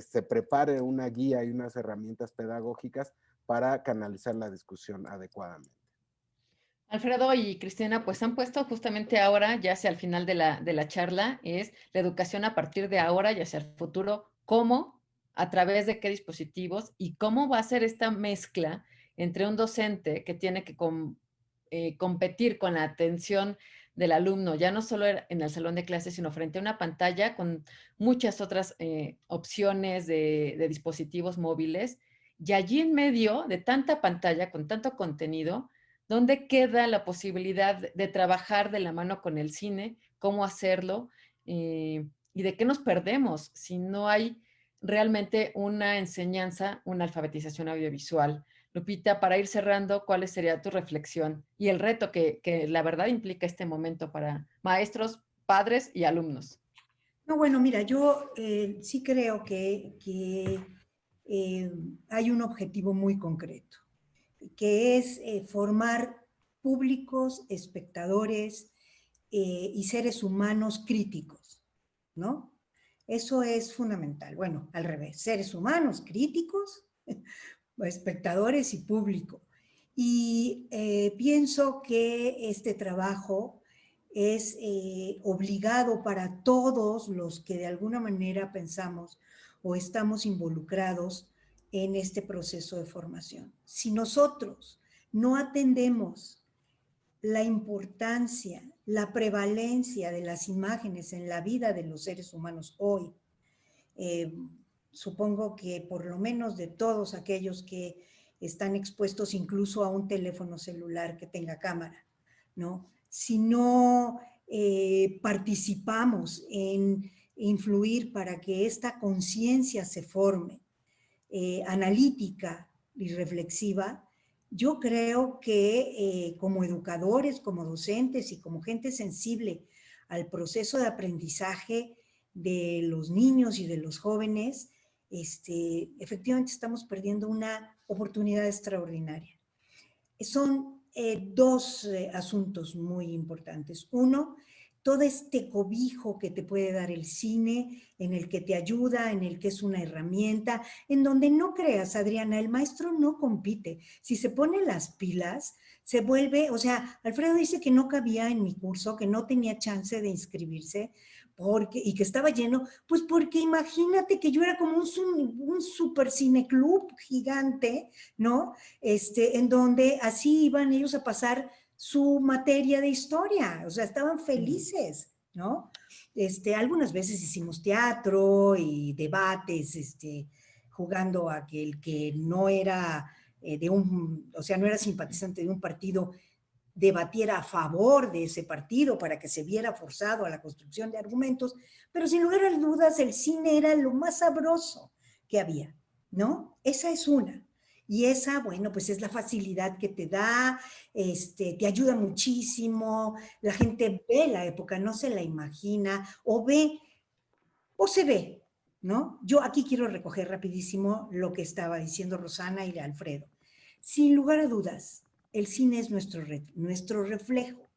se prepare una guía y unas herramientas pedagógicas para canalizar la discusión adecuadamente.
Alfredo y Cristina, pues han puesto justamente ahora, ya hacia el final de la charla, es la educación a partir de ahora y hacia el futuro, cómo, a través de qué dispositivos y cómo va a ser esta mezcla entre un docente que tiene que competir con la atención del alumno, ya no solo en el salón de clases, sino frente a una pantalla con muchas otras opciones de dispositivos móviles. Y allí en medio de tanta pantalla, con tanto contenido, ¿dónde queda la posibilidad de trabajar de la mano con el cine? ¿Cómo hacerlo? ¿Y de qué nos perdemos si no hay realmente una enseñanza, una alfabetización audiovisual? Lupita, para ir cerrando, ¿cuál sería tu reflexión y el reto que la verdad implica este momento para maestros, padres y alumnos?
No, bueno, mira, yo sí creo que hay un objetivo muy concreto, que es formar públicos, espectadores y seres humanos críticos, ¿no? Eso es fundamental. Bueno, al revés, seres humanos críticos, espectadores y público. Y pienso que este trabajo es obligado para todos los que de alguna manera pensamos o estamos involucrados en este proceso de formación. Si nosotros no atendemos la importancia, la prevalencia de las imágenes en la vida de los seres humanos hoy, supongo que por lo menos de todos aquellos que están expuestos incluso a un teléfono celular que tenga cámara, ¿no? Si no participamos en influir para que esta conciencia se forme, analítica y reflexiva, yo creo que como educadores, como docentes y como gente sensible al proceso de aprendizaje de los niños y de los jóvenes, efectivamente estamos perdiendo una oportunidad extraordinaria. Son dos asuntos muy importantes. Uno, todo este cobijo que te puede dar el cine, en el que te ayuda, en el que es una herramienta, en donde no creas, Adriana, el maestro no compite. Si se pone las pilas, se vuelve, o sea, Alfredo dice que no cabía en mi curso, que no tenía chance de inscribirse, y que estaba lleno, pues porque imagínate que yo era como un super cineclub gigante, ¿no? En donde así iban ellos a pasar su materia de historia, o sea, estaban felices, ¿no? Algunas veces hicimos teatro y debates, jugando a que el que no era o sea, no era simpatizante de un partido, debatiera a favor de ese partido para que se viera forzado a la construcción de argumentos, pero sin lugar a dudas el cine era lo más sabroso que había, ¿no? Esa es una. Y esa, bueno, pues es la facilidad que te da, te ayuda muchísimo, la gente ve la época, no se la imagina, o ve, o se ve, ¿no? Yo aquí quiero recoger rapidísimo lo que estaba diciendo Rosana y Alfredo. Sin lugar a dudas, el cine es nuestro reflejo.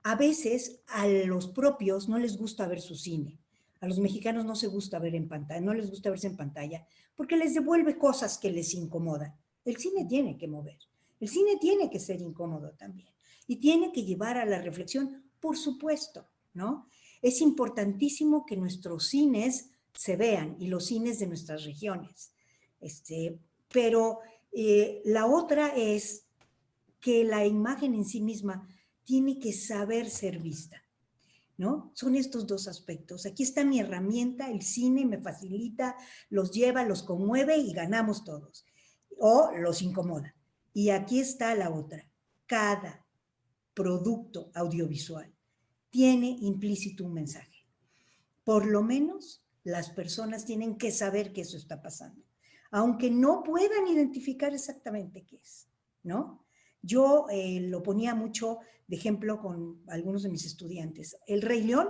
A veces a los propios no les gusta ver su cine. A los mexicanos no se gusta ver en pantalla, no les gusta verse en pantalla, porque les devuelve cosas que les incomodan. El cine tiene que mover. El cine tiene que ser incómodo también. Y tiene que llevar a la reflexión, por supuesto, ¿no? Es importantísimo que nuestros cines se vean y los cines de nuestras regiones. Pero la otra es que la imagen en sí misma tiene que saber ser vista, ¿no? Son estos dos aspectos. Aquí está mi herramienta, el cine me facilita, los lleva, los conmueve y ganamos todos. O los incomoda. Y aquí está la otra. Cada producto audiovisual tiene implícito un mensaje. Por lo menos las personas tienen que saber que eso está pasando, aunque no puedan identificar exactamente qué es, ¿no? Yo lo ponía mucho de ejemplo con algunos de mis estudiantes. El Rey León,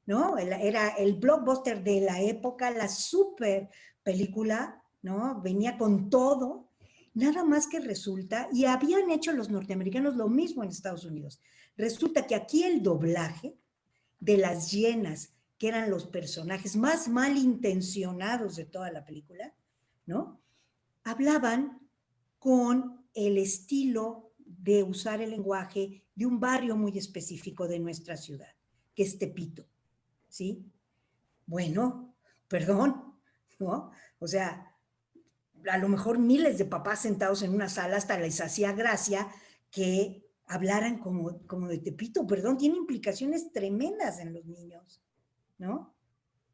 ¿no? Era el blockbuster de la época, la super película, ¿no? Venía con todo, nada más que resulta, y habían hecho los norteamericanos lo mismo en Estados Unidos. Resulta que aquí el doblaje de las hienas, que eran los personajes más malintencionados de toda la película, ¿no? Hablaban con el estilo de usar el lenguaje de un barrio muy específico de nuestra ciudad, que es Tepito, ¿sí? Bueno, perdón, ¿no? O sea, a lo mejor miles de papás sentados en una sala hasta les hacía gracia que hablaran como de Tepito, perdón, tiene implicaciones tremendas en los niños, ¿no?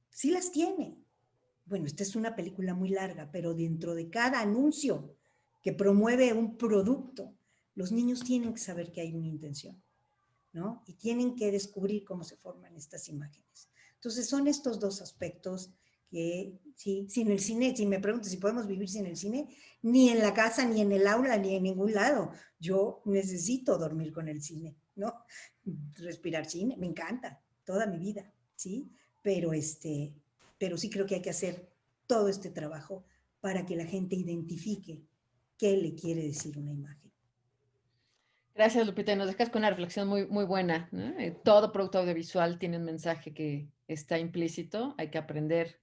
Sí las tiene. Bueno, esta es una película muy larga, pero dentro de cada anuncio que promueve un producto, los niños tienen que saber que hay una intención, ¿no? Y tienen que descubrir cómo se forman estas imágenes. Entonces son estos dos aspectos que, sí, sin el cine, si me preguntas si podemos vivir sin el cine, ni en la casa, ni en el aula, ni en ningún lado. Yo necesito dormir con el cine, ¿no? Respirar cine, me encanta, toda mi vida, ¿sí? Pero sí creo que hay que hacer todo este trabajo para que la gente identifique qué le quiere decir una imagen.
Gracias, Lupita. Nos dejas con una reflexión muy, muy buena, ¿no? Todo producto audiovisual tiene un mensaje que está implícito, hay que aprender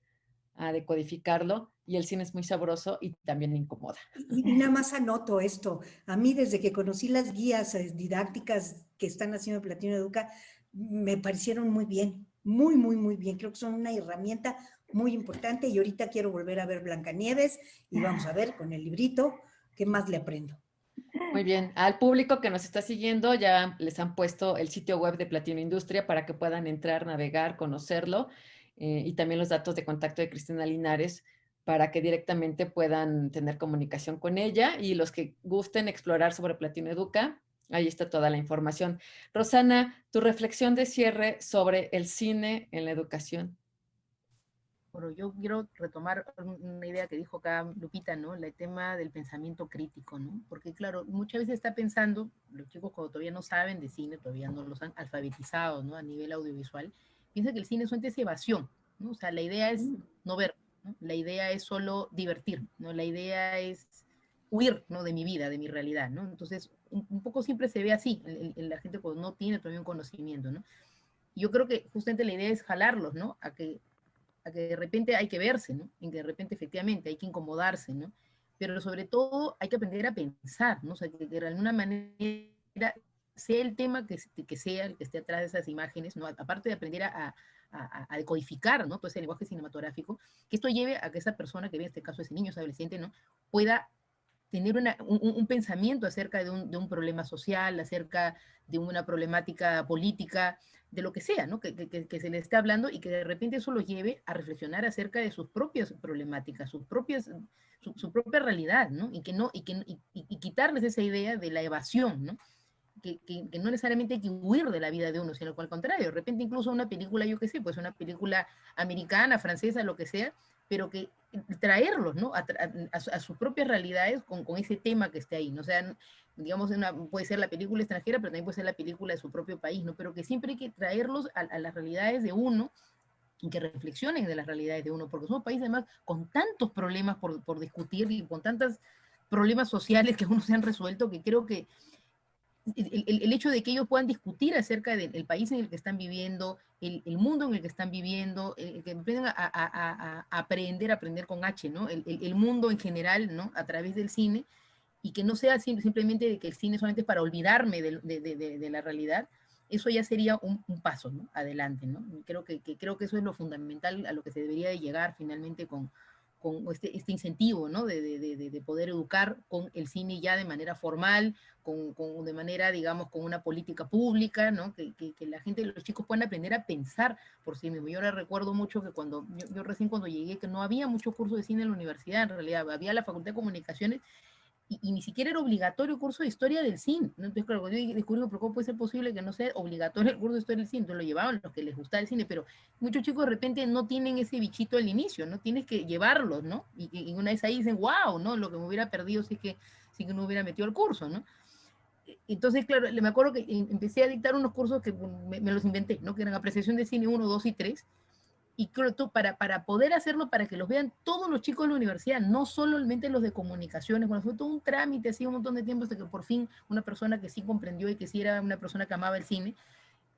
a decodificarlo, y el cine es muy sabroso y también incomoda.
Y nada más anoto esto. A mí, desde que conocí las guías didácticas que están haciendo Platino Educa, me parecieron muy bien, muy, muy, muy bien. Creo que son una herramienta muy importante y ahorita quiero volver a ver Blancanieves y vamos a ver con el librito qué más le aprendo.
Muy bien. Al público que nos está siguiendo ya les han puesto el sitio web de Platino Industria para que puedan entrar, navegar, conocerlo, y también los datos de contacto de Cristina Linares para que directamente puedan tener comunicación con ella, y los que gusten explorar sobre Platino Educa, ahí está toda la información. Rosana, tu reflexión de cierre sobre el cine en la educación.
Bueno, yo quiero retomar una idea que dijo acá Lupita, ¿no? El tema del pensamiento crítico, ¿no? Porque, claro, muchas veces está pensando, los chicos cuando todavía no saben de cine, todavía no los han alfabetizado, ¿no? A nivel audiovisual, piensa que el cine es una evasión, ¿no? O sea, la idea es no ver, ¿no? La idea es solo divertir, ¿no? La idea es huir, ¿no? De mi vida, de mi realidad, ¿no? Entonces, un poco siempre se ve así, en la gente cuando no tiene todavía un conocimiento, ¿no? Yo creo que justamente la idea es jalarlos, ¿no? A que de repente hay que verse, ¿no? En que de repente efectivamente hay que incomodarse, ¿no? Pero sobre todo hay que aprender a pensar, ¿no? O sea, que de alguna manera sea el tema que sea el que esté atrás de esas imágenes, ¿no? Aparte de aprender a decodificar, ¿no? Todo ese lenguaje cinematográfico, que esto lleve a que esa persona que ve, en este caso ese niño, ese adolescente, ¿no? Pueda tener un pensamiento acerca de un problema social, acerca de una problemática política, lo que sea, ¿no? Que se les esté hablando y que de repente eso los lleve a reflexionar acerca de sus propias problemáticas, su propia realidad, ¿no? Y quitarles esa idea de la evasión, ¿no? Que no necesariamente hay que huir de la vida de uno, sino que al contrario, de repente incluso una película, yo qué sé, pues una película americana, francesa, lo que sea, pero que traerlos, ¿no? A sus propias realidades con ese tema que esté ahí, ¿no? O sea, digamos, puede ser la película extranjera, pero también puede ser la película de su propio país, ¿no? Pero que siempre hay que traerlos a las realidades de uno y que reflexionen de las realidades de uno, porque somos países además con tantos problemas por discutir y con tantos problemas sociales que aún no se han resuelto, que creo que el hecho de que ellos puedan discutir acerca del país en el que están viviendo, el mundo en el que están viviendo, que aprendan a aprender con H, ¿no? El mundo en general, ¿no? A través del cine, y que no sea simplemente de que el cine solamente es para olvidarme de la realidad, eso ya sería un paso, ¿no? Adelante, ¿no? Creo que eso es lo fundamental a lo que se debería de llegar finalmente con este incentivo, ¿no? De poder educar con el cine ya de manera formal, de manera, digamos, con una política pública, ¿no? Que la gente, los chicos puedan aprender a pensar por sí mismos. Yo ahora recuerdo mucho que yo recién cuando llegué, que no había mucho curso de cine en la universidad, en realidad, había la Facultad de Comunicaciones, y ni siquiera era obligatorio el curso de historia del cine, ¿no? Entonces, claro, yo descubrí, pero ¿cómo puede ser posible que no sea obligatorio el curso de historia del cine? Entonces lo llevaban los que les gustaba el cine, pero muchos chicos de repente no tienen ese bichito al inicio, ¿no? Tienes que llevarlos, ¿no? Y una vez ahí dicen, wow, ¿no? Lo que me hubiera perdido si que no hubiera metido al curso, ¿no? Entonces, claro, me acuerdo que empecé a dictar unos cursos que me los inventé, ¿no? Que eran apreciación de cine 1, 2 y 3, y creo que para poder hacerlo, para que los vean todos los chicos de la universidad, no solamente los de comunicaciones, bueno, fue todo un trámite, así un montón de tiempo, hasta que por fin una persona que sí comprendió y que sí era una persona que amaba el cine,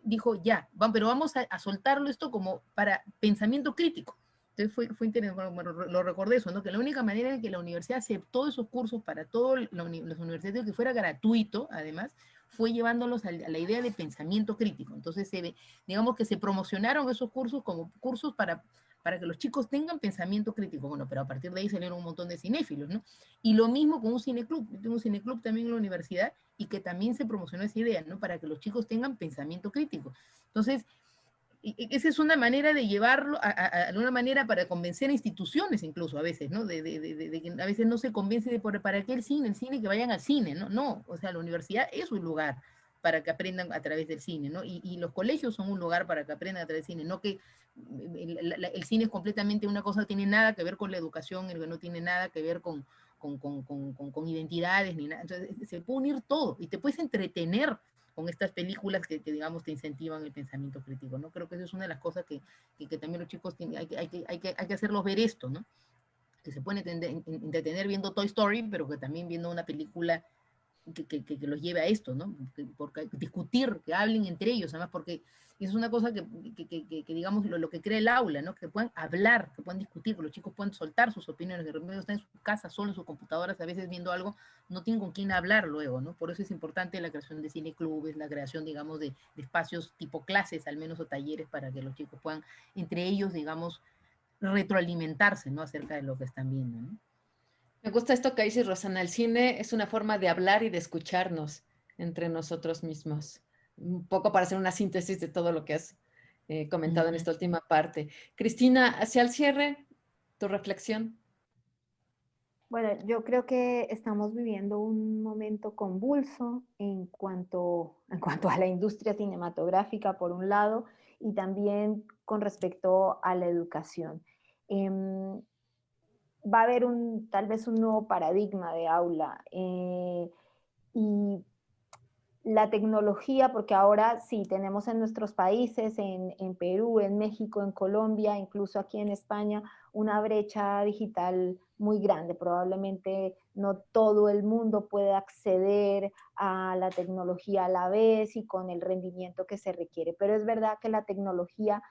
dijo, ya, pero vamos a soltarlo esto como para pensamiento crítico. Entonces fue interesante, bueno, lo recordé eso, ¿no? Que la única manera en que la universidad aceptó esos cursos para todos los universitarios, que fuera gratuito, además, fue llevándolos a la idea de pensamiento crítico. Entonces, digamos que se promocionaron esos cursos como cursos para que los chicos tengan pensamiento crítico. Bueno, pero a partir de ahí salieron un montón de cinéfilos, ¿no? Y lo mismo con un cineclub. Yo tengo un cineclub también en la universidad y que también se promocionó esa idea, ¿no? Para que los chicos tengan pensamiento crítico. Entonces, esa es una manera de llevarlo, una manera para convencer a instituciones incluso a veces, ¿no? De que a veces no se convence para qué el cine, que vayan al cine, ¿no? No, o sea, la universidad es un lugar para que aprendan a través del cine, ¿no? Y los colegios son un lugar para que aprendan a través del cine, no que el cine es completamente una cosa, no tiene nada que ver con la educación, el que no tiene nada que ver con identidades, ni nada. Entonces, se puede unir todo y te puedes entretener con estas películas que digamos, te incentivan el pensamiento crítico, ¿no? Creo que eso es una de las cosas que también los chicos hay que hacerlos ver esto, ¿no? Que se pueden entretener viendo Toy Story, pero que también viendo una película que los lleve a esto, ¿no? Porque discutir, que hablen entre ellos, además, porque es una cosa que digamos, lo que crea el aula, ¿no? Que puedan hablar, que puedan discutir, que los chicos puedan soltar sus opiniones, que de repente están en su casa, solo en sus computadoras, a veces viendo algo, no tienen con quién hablar luego, ¿no? Por eso es importante la creación de cineclubes, la creación, digamos, de espacios tipo clases, al menos, o talleres, para que los chicos puedan, entre ellos, digamos, retroalimentarse, ¿no? Acerca de lo que están viendo, ¿no?
Me gusta esto que dices, Rosana. El cine es una forma de hablar y de escucharnos entre nosotros mismos. Un poco para hacer una síntesis de todo lo que has comentado en esta última parte. Cristina, hacia el cierre, tu reflexión.
Bueno, yo creo que estamos viviendo un momento convulso en cuanto a la industria cinematográfica, por un lado, y también con respecto a la educación. Va a haber tal vez un nuevo paradigma de aula y la tecnología, porque ahora sí tenemos en nuestros países, en Perú, en México, en Colombia, incluso aquí en España, una brecha digital muy grande. Probablemente no todo el mundo puede acceder a la tecnología a la vez y con el rendimiento que se requiere, pero es verdad que la tecnología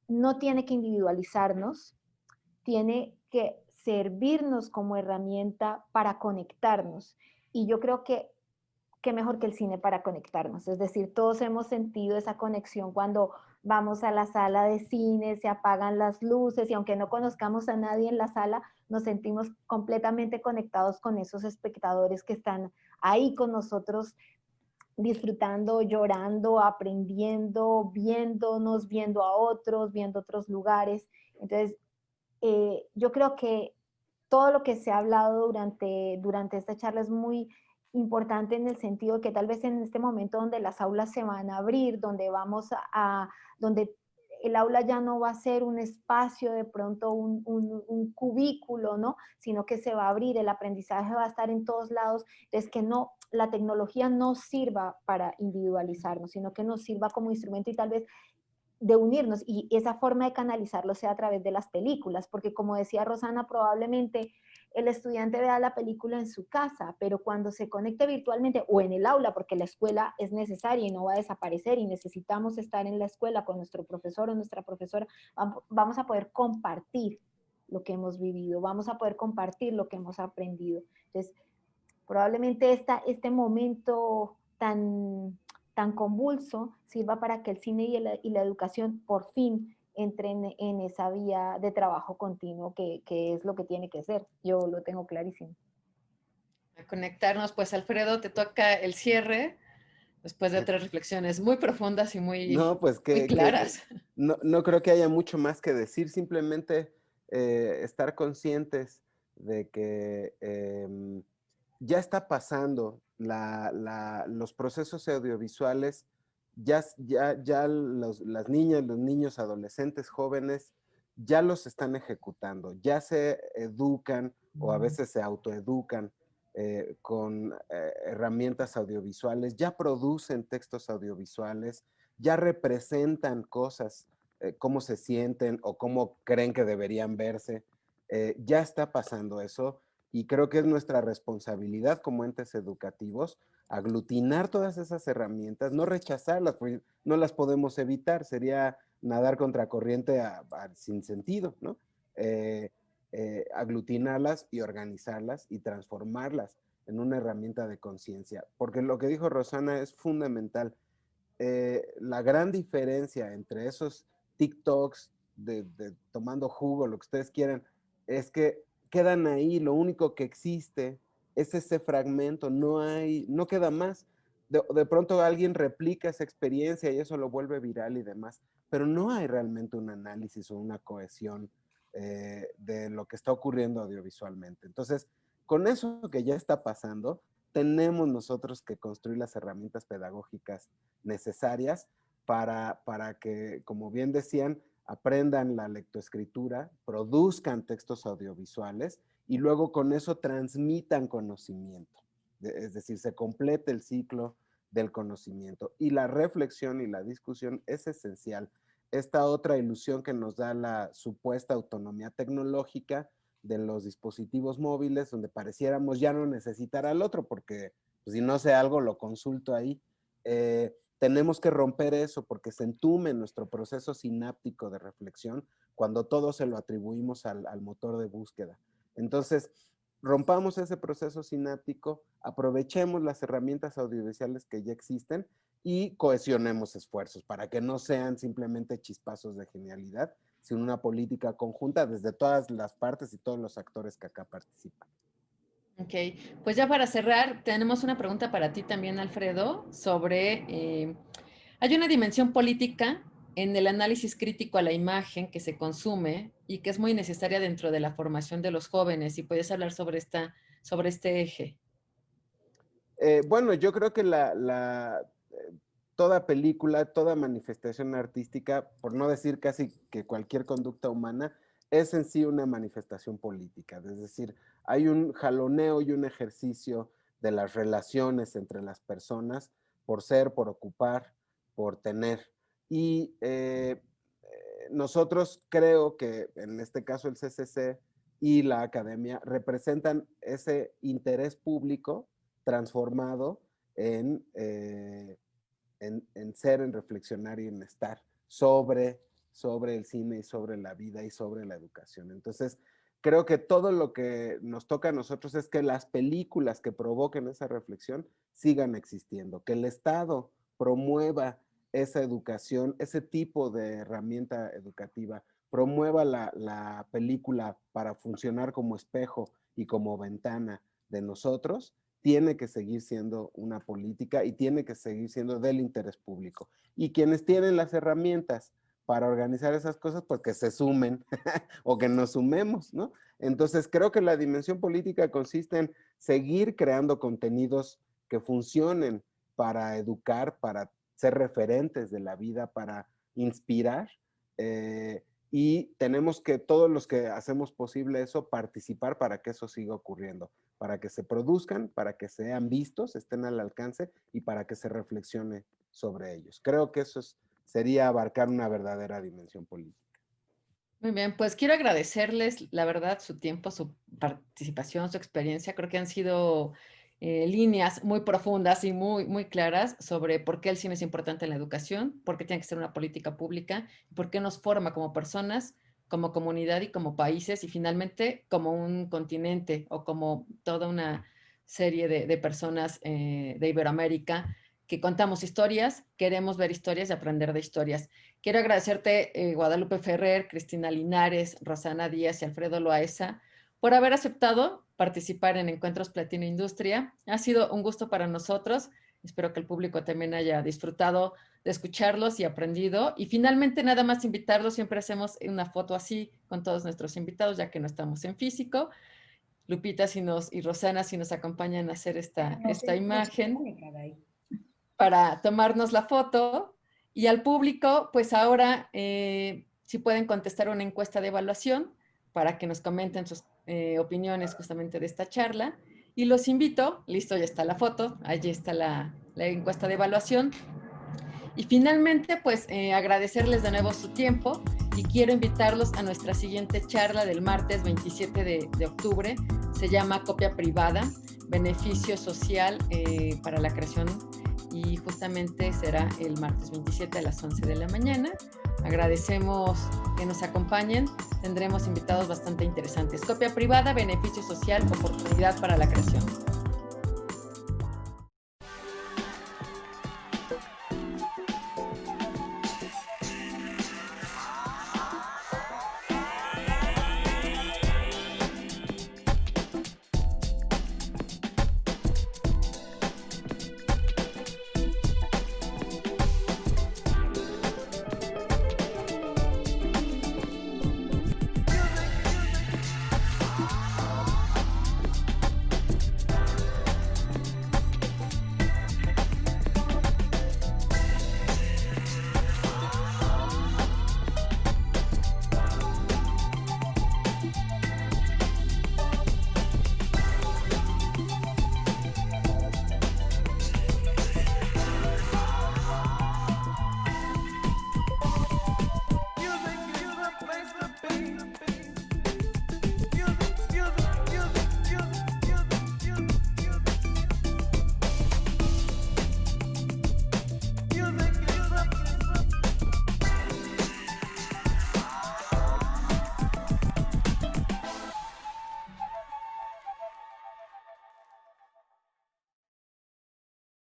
no tiene que individualizarnos, tiene que servirnos como herramienta para conectarnos. Y yo creo que qué mejor que el cine para conectarnos. Es decir, todos hemos sentido esa conexión cuando vamos a la sala de cine, se apagan las luces y aunque no conozcamos a nadie en la sala, nos sentimos completamente conectados con esos espectadores que están ahí con nosotros disfrutando, llorando, aprendiendo, viéndonos, viendo a otros, viendo otros lugares. Entonces, yo creo que todo lo que se ha hablado durante esta charla es muy importante en el sentido que tal vez en este momento donde las aulas se van a abrir, donde el aula ya no va a ser un espacio, de pronto un cubículo, ¿no? Sino que se va a abrir, el aprendizaje va a estar en todos lados, entonces que no, la tecnología no sirva para individualizarnos, sino que nos sirva como instrumento y tal vez de unirnos, y esa forma de canalizarlo sea a través de las películas, porque como decía Rosana, probablemente el estudiante vea la película en su casa, pero cuando se conecte virtualmente o en el aula, porque la escuela es necesaria y no va a desaparecer y necesitamos estar en la escuela con nuestro profesor o nuestra profesora, vamos a poder compartir lo que hemos vivido, vamos a poder compartir lo que hemos aprendido. Entonces, probablemente este momento tan convulso sirva para que el cine y la educación por fin entren en esa vía de trabajo continuo que es lo que tiene que ser. Yo lo tengo clarísimo.
A conectarnos, pues Alfredo, te toca el cierre después de otras reflexiones muy profundas y muy,
No, pues
muy claras.
no creo que haya mucho más que decir, simplemente estar conscientes de que ya está pasando los procesos audiovisuales, ya las niñas, los niños, adolescentes, jóvenes, ya los están ejecutando, ya se educan o a veces se autoeducan con herramientas audiovisuales, ya producen textos audiovisuales, ya representan cosas, cómo se sienten o cómo creen que deberían verse. Ya está pasando eso y creo que es nuestra responsabilidad como entes educativos aglutinar todas esas herramientas, no rechazarlas, porque no las podemos evitar, sería nadar contracorriente sin sentido, ¿no? Aglutinarlas y organizarlas y transformarlas en una herramienta de conciencia, porque lo que dijo Rosana es fundamental. La gran diferencia entre esos TikToks de tomando jugo, lo que ustedes quieran, es que quedan ahí, lo único que existe es ese fragmento, no queda más. De pronto alguien replica esa experiencia y eso lo vuelve viral y demás, pero no hay realmente un análisis o una cohesión de lo que está ocurriendo audiovisualmente. Entonces, con eso que ya está pasando, tenemos nosotros que construir las herramientas pedagógicas necesarias para que, como bien decían, aprendan la lectoescritura, produzcan textos audiovisuales y luego con eso transmitan conocimiento. Es decir, se complete el ciclo del conocimiento. Y la reflexión y la discusión es esencial. Esta otra ilusión que nos da la supuesta autonomía tecnológica de los dispositivos móviles, donde pareciéramos ya no necesitar al otro, porque pues, si no sé algo, lo consulto ahí. Tenemos que romper eso porque se entume nuestro proceso sináptico de reflexión cuando todo se lo atribuimos al motor de búsqueda. Entonces, rompamos ese proceso sináptico, aprovechemos las herramientas audiovisuales que ya existen y cohesionemos esfuerzos para que no sean simplemente chispazos de genialidad, sino una política conjunta desde todas las partes y todos los actores que acá participan.
Ok, pues ya para cerrar, tenemos una pregunta para ti también, Alfredo, sobre, hay una dimensión política en el análisis crítico a la imagen que se consume y que es muy necesaria dentro de la formación de los jóvenes, y puedes hablar sobre este eje.
Bueno, yo creo que toda película, toda manifestación artística, por no decir casi que cualquier conducta humana, es en sí una manifestación política. Es decir, hay un jaloneo y un ejercicio de las relaciones entre las personas por ser, por ocupar, por tener. Y nosotros creo que en este caso el CCC y la academia representan ese interés público transformado en ser, en reflexionar y en estar sobre el cine y sobre la vida y sobre la educación. Entonces, creo que todo lo que nos toca a nosotros es que las películas que provoquen esa reflexión sigan existiendo, que el Estado promueva esa educación, ese tipo de herramienta educativa, promueva la película para funcionar como espejo y como ventana de nosotros tiene que seguir siendo una política y tiene que seguir siendo del interés público. Y quienes tienen las herramientas para organizar esas cosas, pues que se sumen o que nos sumemos, ¿no? Entonces creo que la dimensión política consiste en seguir creando contenidos que funcionen para educar, para ser referentes de la vida, para inspirar, y tenemos que, todos los que hacemos posible eso, participar para que eso siga ocurriendo, para que se produzcan, para que sean vistos, estén al alcance y para que se reflexione sobre ellos. Creo que eso sería abarcar una verdadera dimensión política.
Muy bien, pues quiero agradecerles, la verdad, su tiempo, su participación, su experiencia. Creo que han sido líneas muy profundas y muy claras sobre por qué el cine es importante en la educación, por qué tiene que ser una política pública, por qué nos forma como personas, como comunidad y como países, y finalmente como un continente o como toda una serie de personas de Iberoamérica que contamos historias, queremos ver historias y aprender de historias. Quiero agradecerte, Guadalupe Ferrer, Cristina Linares, Rosana Díaz y Alfredo Loaesa, por haber aceptado participar en Encuentros Platino Industria. Ha sido un gusto para nosotros. Espero que el público también haya disfrutado de escucharlos y aprendido. Y finalmente, nada más invitarlos. Siempre hacemos una foto así con todos nuestros invitados, ya que no estamos en físico. Lupita y Rosana, si nos acompañan a hacer esta imagen para tomarnos la foto. Y al público, pues ahora, si pueden contestar una encuesta de evaluación para que nos comenten sus opiniones justamente de esta charla. Y los invito, listo, ya está la foto, allí está la encuesta de evaluación. Y finalmente, pues agradecerles de nuevo su tiempo y quiero invitarlos a nuestra siguiente charla del martes 27 de octubre. Se llama Copia Privada, Beneficio Social para la Creación, y justamente será el martes 27 a las 11 de la mañana. Agradecemos que nos acompañen, tendremos invitados bastante interesantes. Copia Privada, Beneficio Social, Oportunidad para la Creación.